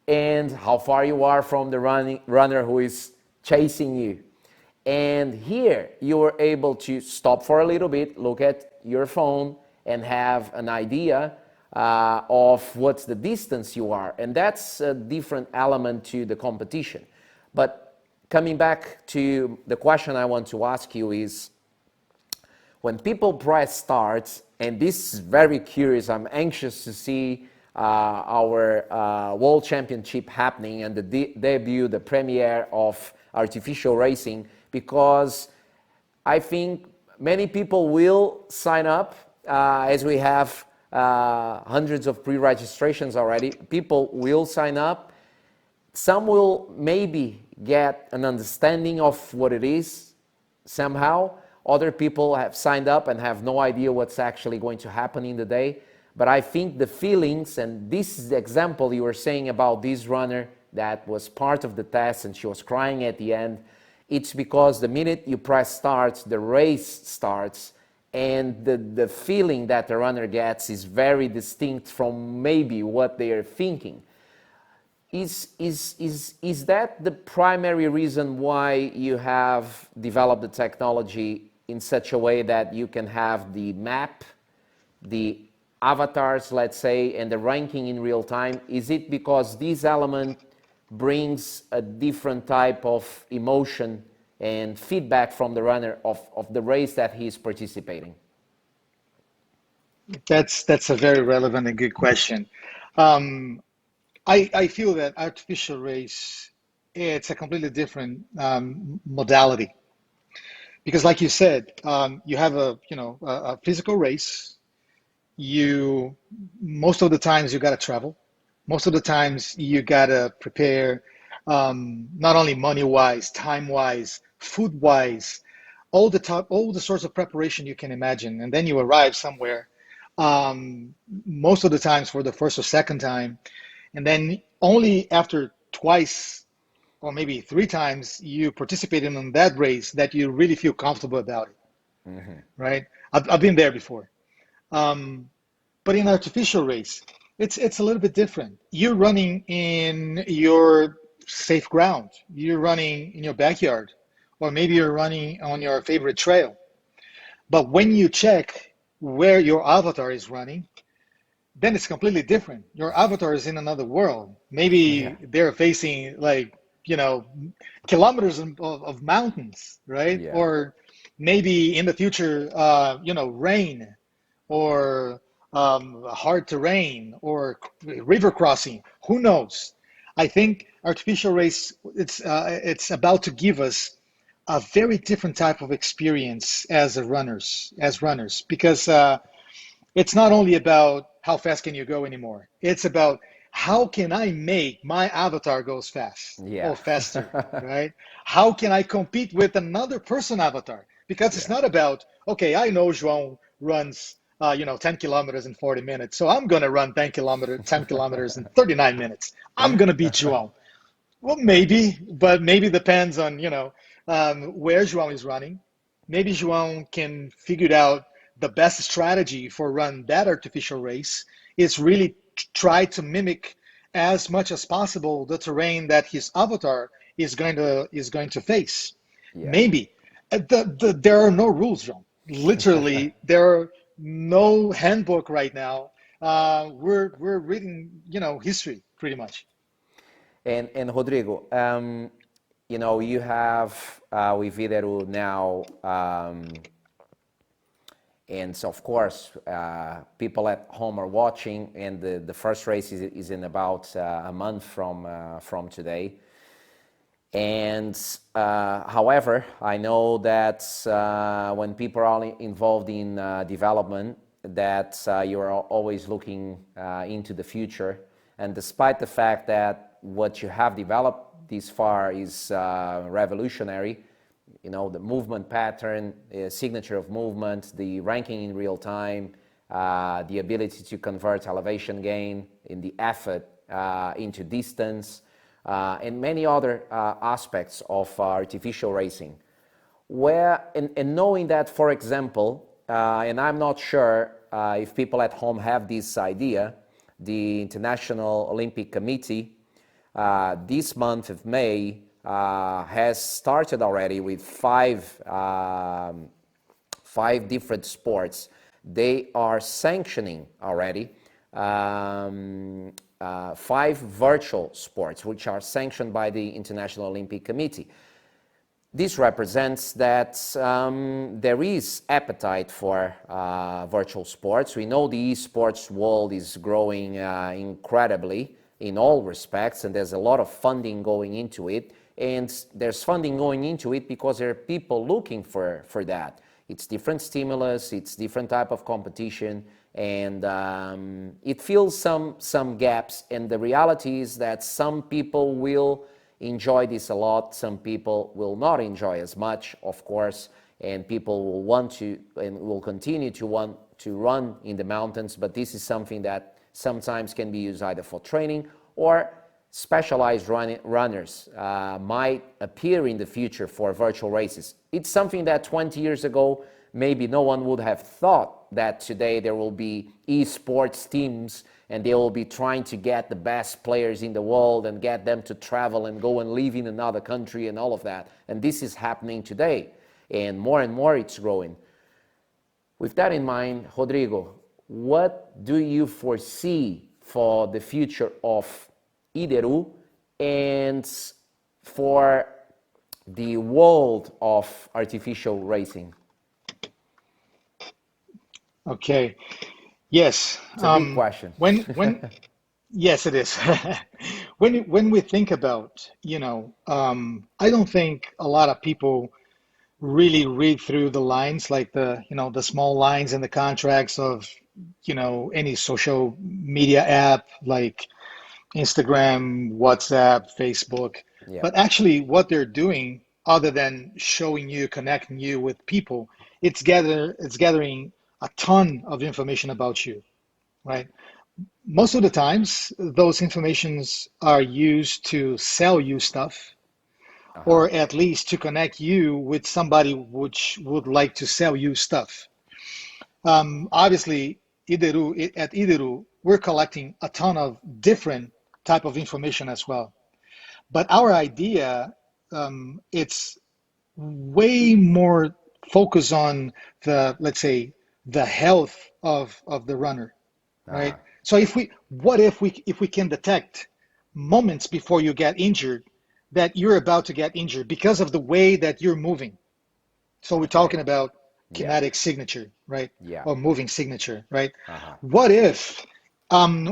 and how far you are from the runner who is chasing you. And here you are able to stop for a little bit, look at your phone, and have an idea of what's the distance you are. And that's a different element to the competition. But coming back to the question I want to ask you is, when people press start, and this is very curious, I'm anxious to see our World Championship happening and the debut, the premiere of artificial racing, because I think many people will sign up, as we have hundreds of pre-registrations already. People will sign up. Some will maybe get an understanding of what it is somehow. Other people have signed up and have no idea what's actually going to happen in the day. But I think the feelings, and this is the example you were saying about this runner that was part of the test and she was crying at the end, it's because the minute you press start, the race starts, and the feeling that the runner gets is very distinct from maybe what they are thinking. Is that the primary reason why you have developed the technology in such a way that you can have the map, the avatars, let's say, and the ranking in real time? Is it because this element brings a different type of emotion and feedback from the runner of the race that he's participating? That's a very relevant and good question. Um, I feel that artificial race, it's a completely different modality because, like you said, you have a physical race. You most of the times you got to travel. Most of the times you got to prepare, not only money wise, time wise, food wise, all the sorts of preparation you can imagine, and then you arrive somewhere. Most of the times for the first or second time, and then only after twice or maybe three times you participated in that race that you really feel comfortable about it, right? I've been there before. Um, but in artificial race, it's a little bit different. You're running in your safe ground. You're running in your backyard, or maybe you're running on your favorite trail. But when you check where your avatar is running, then it's completely different. Your avatar is in another world. Yeah, Maybe they're facing like, you know, kilometers of mountains, right? yeah, Or maybe in the future, rain or hard terrain or river crossing. Who knows? I think artificial race it's about to give us a very different type of experience as runners because it's not only about how fast can you go anymore. It's about how can I make my avatar goes fast Yeah. or faster, right? How can I compete with another person avatar? Because it's Yeah. not about, okay, I know João runs 10 kilometers in 40 minutes. So I'm going to run 10 kilometers in 39 minutes. I'm going to beat João. Well, maybe, but maybe depends on, where João is running. Maybe João can figure out the best strategy for run that artificial race is really try to mimic as much as possible the terrain that his avatar is going to face. Yeah. Maybe. There are no rules, João. Literally, there are no handbook right now. We're reading, history pretty much. And Rodrigo, you have with IDERU now, and so of course, people at home are watching, and the first race is in about a month from today. And however, I know that when people are involved in development, that you're always looking into the future. And despite the fact that what you have developed this far is revolutionary, the movement pattern, signature of movement, the ranking in real time, the ability to convert elevation gain in the effort into distance, and many other aspects of artificial racing. And knowing that, for example, and I'm not sure if people at home have this idea, the International Olympic Committee this month of May has started already with five different sports. They are sanctioning already 5 virtual sports, which are sanctioned by the International Olympic Committee. This represents that there is appetite for virtual sports. We know the esports world is growing incredibly in all respects, and there's a lot of funding going into it. And there's funding going into it because there are people looking for that. It's different stimulus, it's different type of competition, and it fills some gaps. And the reality is that some people will enjoy this a lot, some people will not enjoy as much, of course, and people will want to and will continue to want to run in the mountains, but this is something that sometimes can be used either for training or specialized runners might appear in the future for virtual races. It's something that 20 years ago, maybe no one would have thought that today there will be esports teams and they will be trying to get the best players in the world and get them to travel and go and live in another country and all of that. And this is happening today, and more it's growing. With that in mind, Rodrigo, what do you foresee for the future of IDERU and for the world of artificial racing? Okay. Yes. It's a big question. Yes, it is. When we think about, I don't think a lot of people really read through the lines, like the small lines in the contracts of, any social media app like Instagram, WhatsApp, Facebook. Yeah. But actually, what they're doing, other than showing you, connecting you with people, it's gathering a ton of information about you, right? Most of the times, those informations are used to sell you stuff, Uh-huh. or at least to connect you with somebody which would like to sell you stuff. Obviously, at IDERU, we're collecting a ton of different type of information as well. But our idea, it's way more focused on let's say, the health of the runner, right? Uh-huh. So if we can detect moments before you get injured that you're about to get injured because of the way that you're moving. So we're Okay. talking about Yeah. kinetic signature. right? Yeah. Or moving signature, right? Uh-huh. What if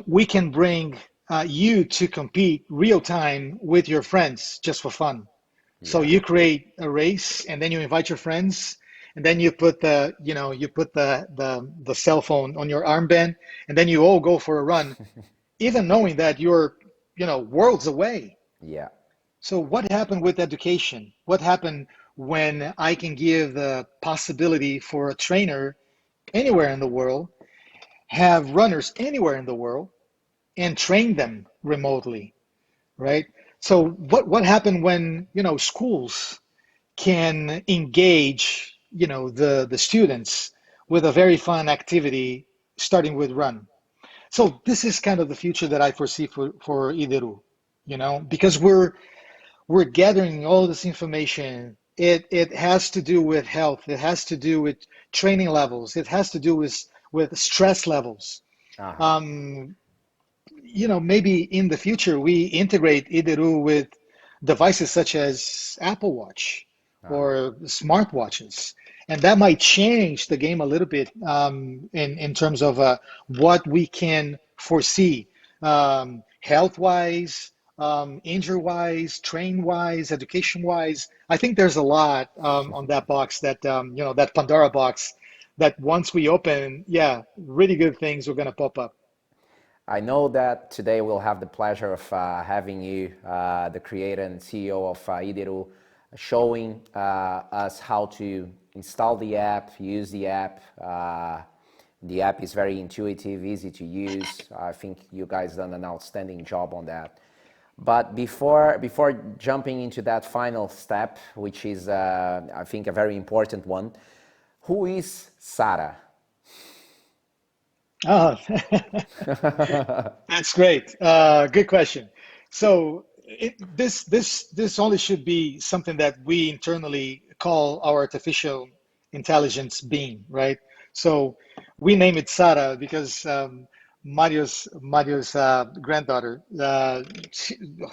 we can bring you to compete real time with your friends just for fun? So Yeah. you create a race and then you invite your friends and then you put the cell phone on your armband and then you all go for a run, even knowing that you're, worlds away. Yeah. So what happened with education? What happened when I can give the possibility for a trainer anywhere in the world, have runners anywhere in the world, and train them remotely, right? So what happened when, schools can engage, the students with a very fun activity starting with run? So this is kind of the future that I foresee for IDERU, because we're gathering all this information. It has to do with health. It has to do with training levels. It has to do with stress levels. Uh-huh. Um, maybe in the future we integrate IDERU with devices such as Apple Watch Uh-huh. or smartwatches, and that might change the game a little bit in terms of what we can foresee health-wise, injury-wise, train-wise, education-wise. I think there's a lot on that box that Pandora box that once we open, yeah, really good things are going to pop up. I know that today we'll have the pleasure of having you, the creator and CEO of IDERU, showing us how to install the app, use the app. The app is very intuitive, easy to use. I think you guys done an outstanding job on that. But before jumping into that final step, which is I think a very important one, who is Sarah? Oh, that's great. Good question. So this only should be something that we internally call our artificial intelligence being, right? So we name it Sara because Mario's granddaughter,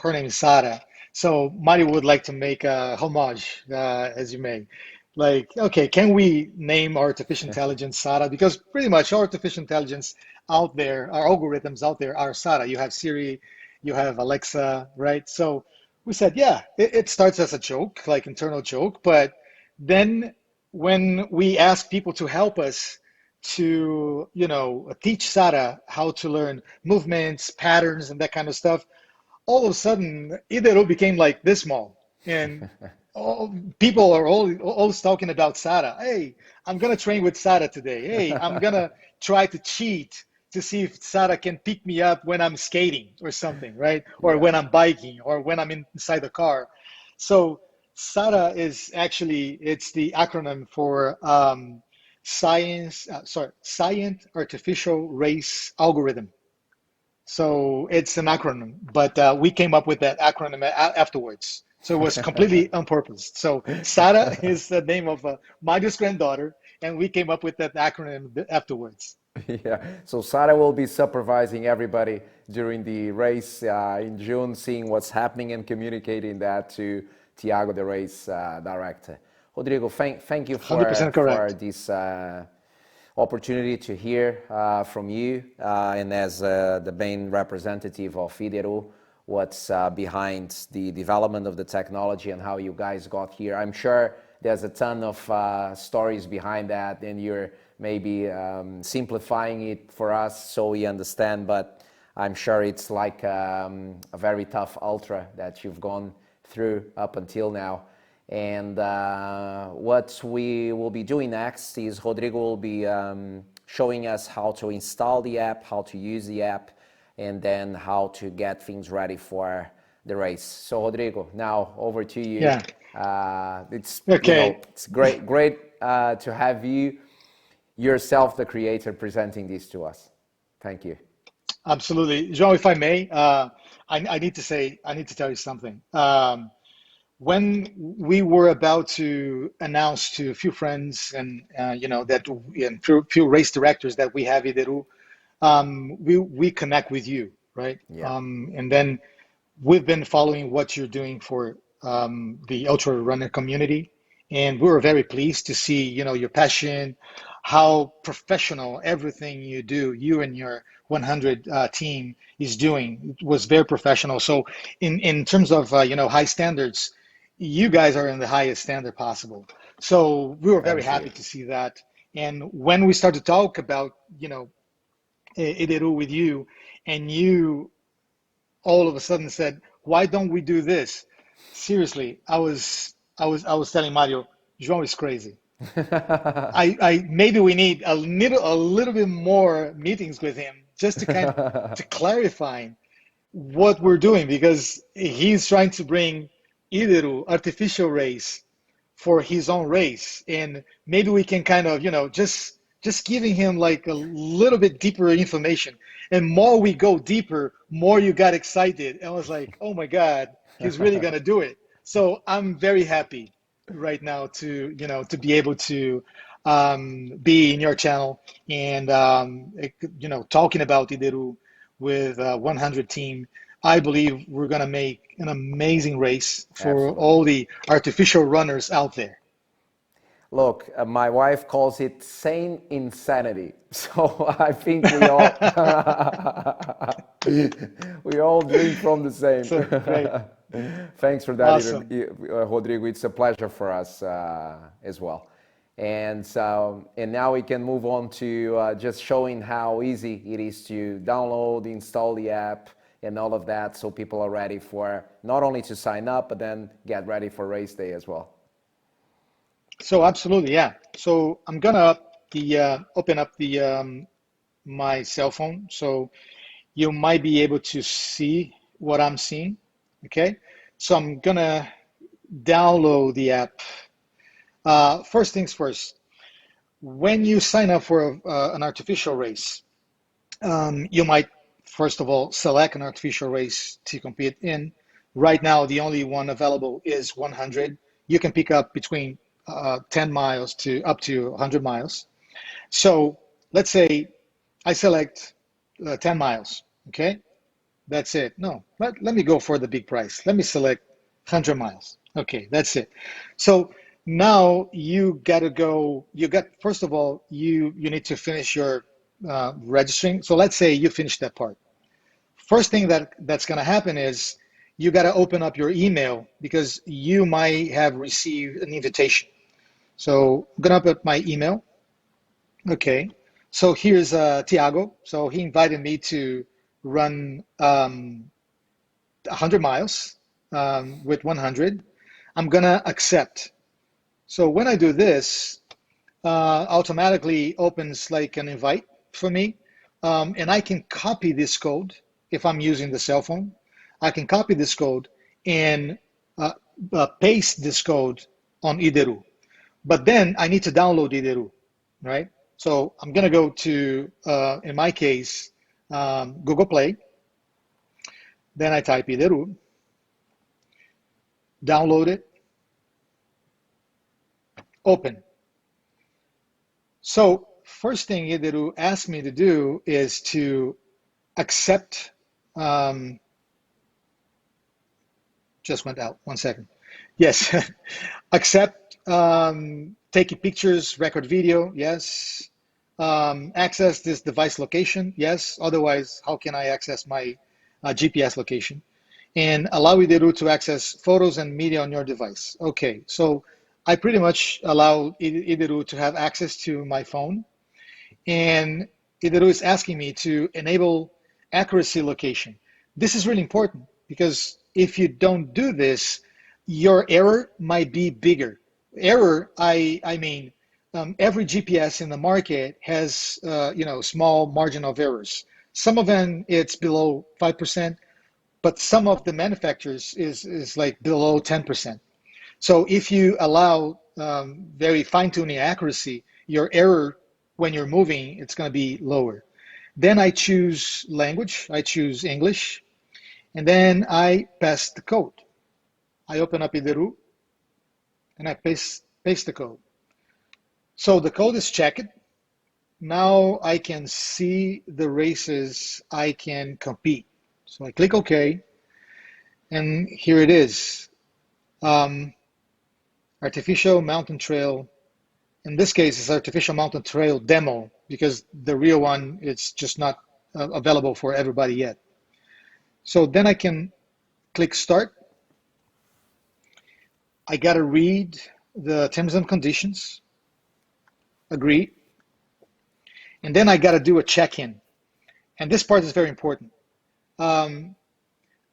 her name is Sara. So Mario would like to make a homage, as you may. Like, okay, can we name our artificial intelligence Sara? Because pretty much our artificial intelligence out there, our algorithms out there are Sara. You have Siri, you have Alexa, right? So we said, yeah, it starts as a joke, like internal joke, but then when we ask people to help us to, teach Sara how to learn movements, patterns, and that kind of stuff, all of a sudden, Idero became like this small. And people are always talking about Sara. Hey, I'm going to train with Sara today. Hey, I'm going to try to cheat to see if Sara can pick me up when I'm skating or something, right? Or Yeah. when I'm biking or when I'm inside the car. So Sara is actually, it's the acronym for Science Artificial Race Algorithm. So it's an acronym, but we came up with that acronym afterwards. So it was completely on purpose. So Sara is the name of Mario's granddaughter, and we came up with that acronym afterwards. Yeah, so Sarah will be supervising everybody during the race in June, seeing what's happening and communicating that to Tiago, the race director. Rodrigo, thank you for 100% correct. this opportunity to hear from you and as the main representative of IDERU, what's behind the development of the technology and how you guys got here. I'm sure there's a ton of stories behind that, and you're maybe simplifying it for us so we understand, but I'm sure it's like a very tough ultra that you've gone through up until now. And what we will be doing next is Rodrigo will be showing us how to install the app, how to use the app, and then how to get things ready for the race. So Rodrigo, now over to you. Yeah. It's Okay. it's great to have you yourself, the creator, presenting this to us. Thank you. Absolutely, João. If I may, I need to say, I need to tell you something. When we were about to announce to a few friends and that and few race directors that we have IDERU, we connect with you, right? Yeah. And then we've been following what you're doing for the ultra runner community, and we were very pleased to see your passion, how professional everything you do, you and your 100 team is doing. It was very professional. So in terms of high standards, you guys are in the highest standard possible. So we were very Thank happy you. to see that. And when we started to talk about IDERU with you, and you all of a sudden said, "Why don't we do this?" Seriously, I was telling Mario, João is crazy. I maybe we need a little bit more meetings with him just to kind to clarify what we're doing, because he's trying to bring IDERU artificial race for his own race, and maybe we can kind of just giving him like a little bit deeper information, and more we go deeper, more you got excited and was like, oh my god, he's really gonna do it. So I'm very happy right now to be able to be in your channel, and talking about IDERU with 100 team. I believe we're going to make an amazing race for Absolutely. all the artificial runners out there. Look, my wife calls it sane insanity. So I think we all we all drink from the same. So great. Thanks for that, Awesome. Rodrigo. It's a pleasure for us as well. And now we can move on to just showing how easy it is to download, install the app, and all of that, so people are ready for not only to sign up, but then get ready for race day as well. So absolutely, yeah. So I'm gonna open up the my cell phone, so you might be able to see what I'm seeing. Okay. So I'm gonna download the app. First things first. When you sign up for an artificial race, you might first of all select an artificial race to compete in. Right now, the only one available is 100. You can pick up between 10 miles to up to 100 miles. So let's say I select 10 miles. Okay, that's it. No, let me go for the big price. Let me select 100 miles. Okay, that's it. So now you got to go. First of all, you need to finish your registering. So let's say you finish that part. First thing that's going to happen is you got to open up your email, because you might have received an invitation. So I'm going to open up my email. Okay. So here's Tiago. So he invited me to run 100 miles with 100. I'm going to accept. So when I do this, automatically opens like an invite for me. And I can copy this code if I'm using the cell phone. I can copy this code and paste this code on IDERU. But then I need to download IDERU, right? So I'm going to go to, in my case, Google Play. Then I type IDERU, download it, open. So first thing IDERU asked me to do is to accept, just went out, 1 second. Yes, accept, taking pictures, record video, yes. Access this device location, yes. Otherwise, how can I access my GPS location? And allow IDERU to access photos and media on your device. Okay, so I pretty much allow IDERU to have access to my phone, and IDERU is asking me to enable accuracy location. This is really important, because if you don't do this, your error might be bigger. Error, I mean, every GPS in the market has small margin of errors. Some of them it's below 5%, but some of the manufacturers is like below 10%. So if you allow very fine-tuning accuracy, your error when you're moving, it's going to be lower. Then I choose language, I choose English, and then I paste the code. I open up IDERU and I paste the code. So the code is checked. Now I can see the races I can compete. So I click OK, and here it is. Artificial Mountain Trail In this case, it's Artificial Mountain Trail Demo because the real one, it's just not available for everybody yet. So then I can click Start. I got to read the terms and conditions, agree, and then I got to do a check-in. And this part is very important.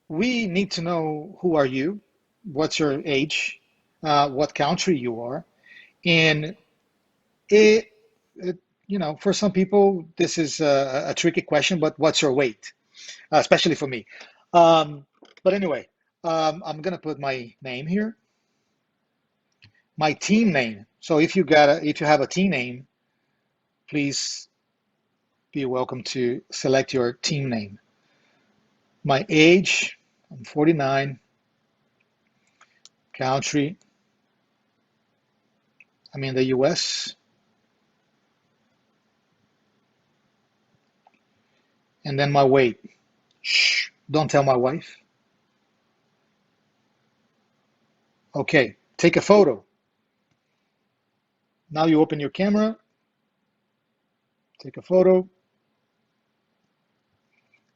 We need to know who are you, what's your age, what country you are, and it for some people this is a tricky question, but what's your weight, especially for me. But anyway, I'm gonna put my name here, my team name. So if you have a team name, please be welcome to select your team name. My age, I'm 49. Country, I'm in the US. And then my weight. Shh, don't tell my wife. Okay, take a photo. Now you open your camera, take a photo,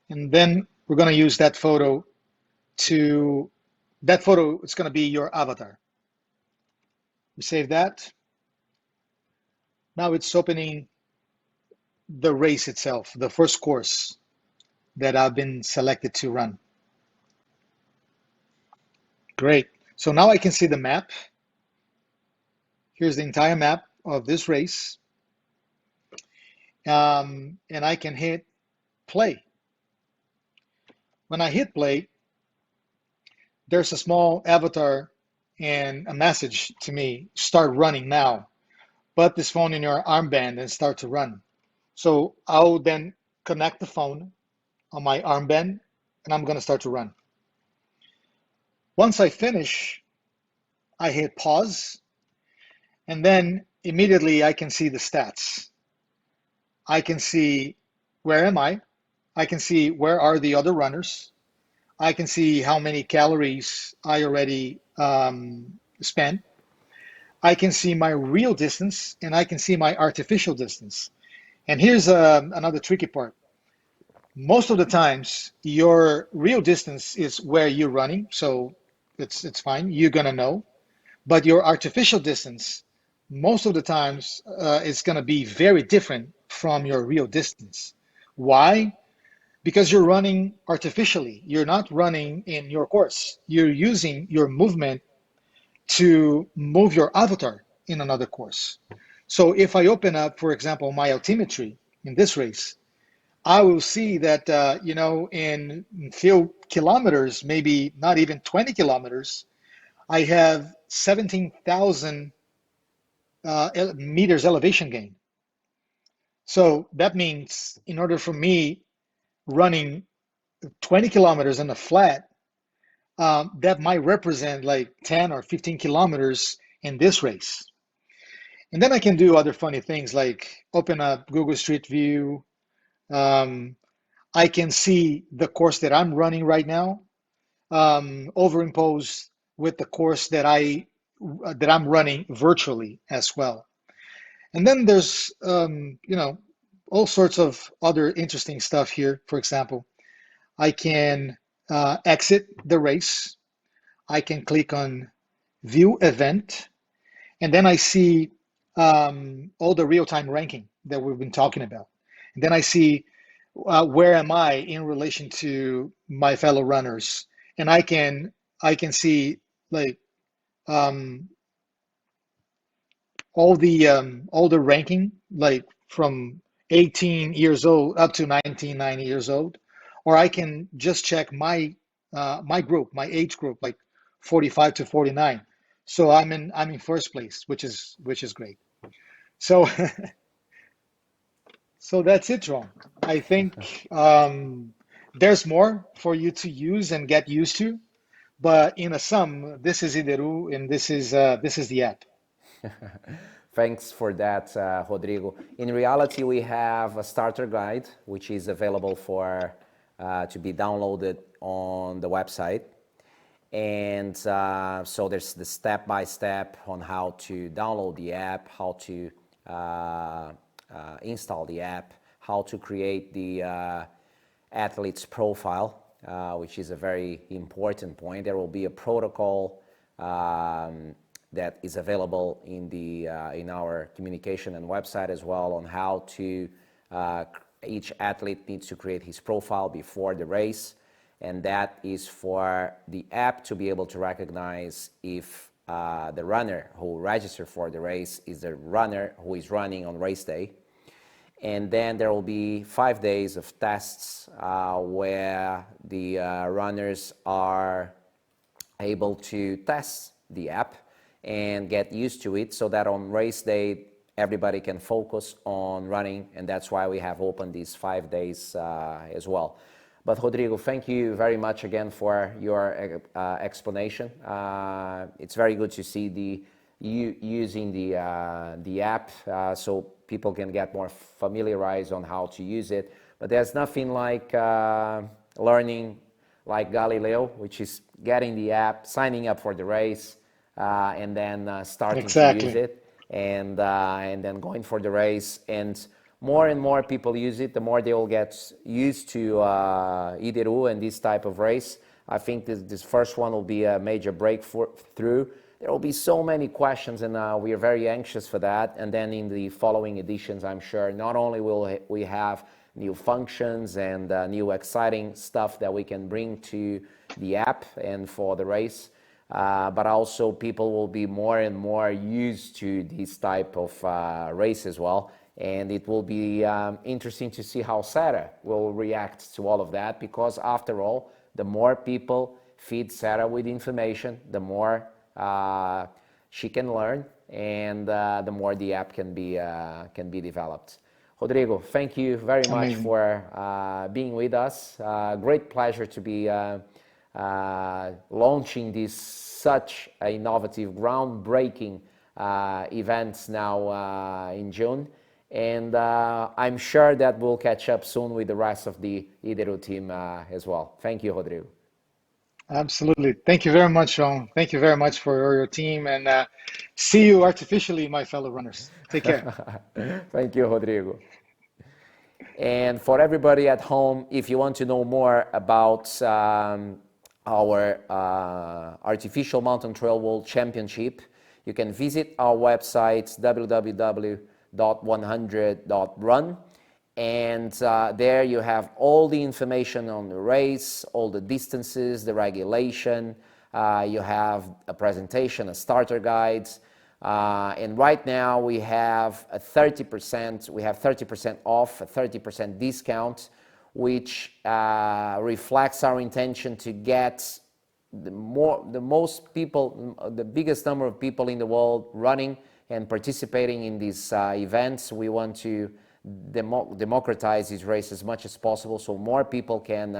and then we're going to use that photo it's going to be your avatar. We save that. Now it's opening the race itself, the first course that I've been selected to run. Great. So now I can see the map. Here's the entire map of this race. And I can hit play. When I hit play, there's a small avatar and a message to me, start running now. Put this phone in your armband and start to run. So I'll then connect the phone on my armband and I'm going to start to run. Once I finish, I hit pause and then immediately I can see the stats. I can see where am I? I can see where are the other runners. I can see how many calories I already spent. I can see my real distance and I can see my artificial distance. And here's another tricky part. Most of the times, your real distance is where you're running, so it's fine. You're gonna know. But your artificial distance, most of the times, is gonna be very different from your real distance. Why? Because you're running artificially. You're not running in your course. You're using your movement to move your avatar in another course. So if I open up, for example, my altimetry in this race, I will see that, in few kilometers, maybe not even 20 kilometers, I have 17,000 meters elevation gain. So that means in order for me running 20 kilometers in a flat, that might represent like 10 or 15 kilometers in this race. And then I can do other funny things like open up Google Street View. I can see the course that I'm running right now, overimpose with the course that I'm running virtually as well. And then there's all sorts of other interesting stuff here. For example, I can exit the race. I can click on View Event, and then I see all the real-time ranking that we've been talking about. And then I see where am I in relation to my fellow runners, and I can see like all the ranking, like from 18 years old up to 19, 90 years old, or I can just check my group, my age group, like 45 to 49. So I'm in first place, which is great. So so that's it, Ron. I think there's more for you to use and get used to, but in a sum, this is IDERU and this is the app. Thanks for that, Rodrigo. In reality, we have a starter guide, which is available for to be downloaded on the website. And so there's the step-by-step on how to download the app, how to install the app, how to create the athlete's profile, which is a very important point. There will be a protocol that is available in our communication and website as well on how to each athlete needs to create his profile before the race, and that is for the app to be able to recognize if the runner who registered for the race is the runner who is running on race day. And then there will be 5 days of tests where the runners are able to test the app and get used to it, so that on race day everybody can focus on running, and that's why we have opened these 5 days as well. But Rodrigo, thank you very much again for your explanation. It's very good to see you using the app so people can get more familiarized on how to use it. But there's nothing like learning like Galileo, which is getting the app, signing up for the race, and then starting to use it, and then going for the race. And more people use it, the more they will get used to IDERU and this type of race. I think this first one will be a major breakthrough. There will be so many questions, and we are very anxious for that. And then in the following editions, I'm sure not only will we have new functions and new exciting stuff that we can bring to the app and for the race, but also people will be more and more used to this type of race as well. And it will be interesting to see how Sarah will react to all of that, because after all, the more people feed Sarah with information, the more she can learn, and the more the app can be developed. Rodrigo, thank you very much for being with us. Great pleasure to be launching this such innovative, groundbreaking events now in June. And I'm sure that we'll catch up soon with the rest of the IDERU team as well. Thank you, Rodrigo. Absolutely. Thank you very much, João. Thank you very much for your team, and see you artificially, my fellow runners. Take care. Thank you, Rodrigo. And for everybody at home, if you want to know more about our Artificial Mountain Trail World Championship, you can visit our website, www.100.run. And there you have all the information on the race, all the distances, the regulation. You have a presentation, a starter guides. And right now we have a 30%, we have 30% off, a 30% discount, which reflects our intention to get the most people, the biggest number of people in the world running and participating in these events. We want to democratize this race as much as possible, so more people can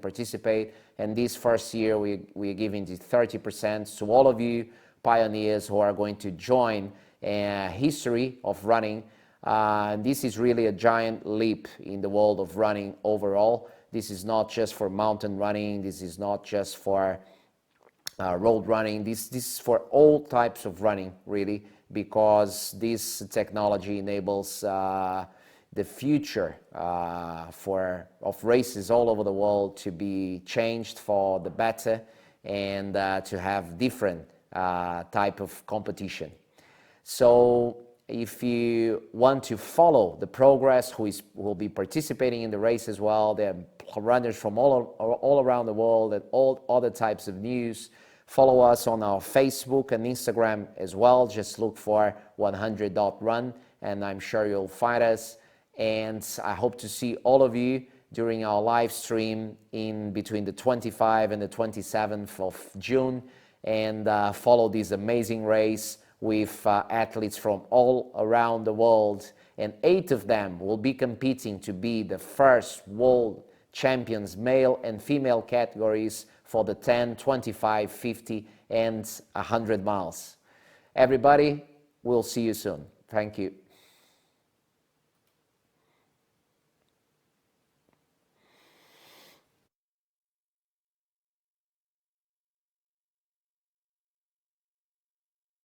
participate. And this first year we're giving the 30% to all of you pioneers who are going to join history of running. This is really a giant leap in the world of running overall. This is not just for mountain running, this is not just for road running, this is for all types of running, really, because this technology enables the future of races all over the world to be changed for the better, and to have different type of competition. So if you want to follow the progress, who will be participating in the race as well, there are runners from all around the world and all other types of news. Follow us on our Facebook and Instagram as well. Just look for 100.run, and I'm sure you'll find us. And I hope to see all of you during our live stream in between the 25th and the 27th of June, and follow this amazing race with athletes from all around the world. And 8 of them will be competing to be the first world champions, male and female categories, for the 10, 25, 50, and 100 miles. Everybody, we'll see you soon. Thank you.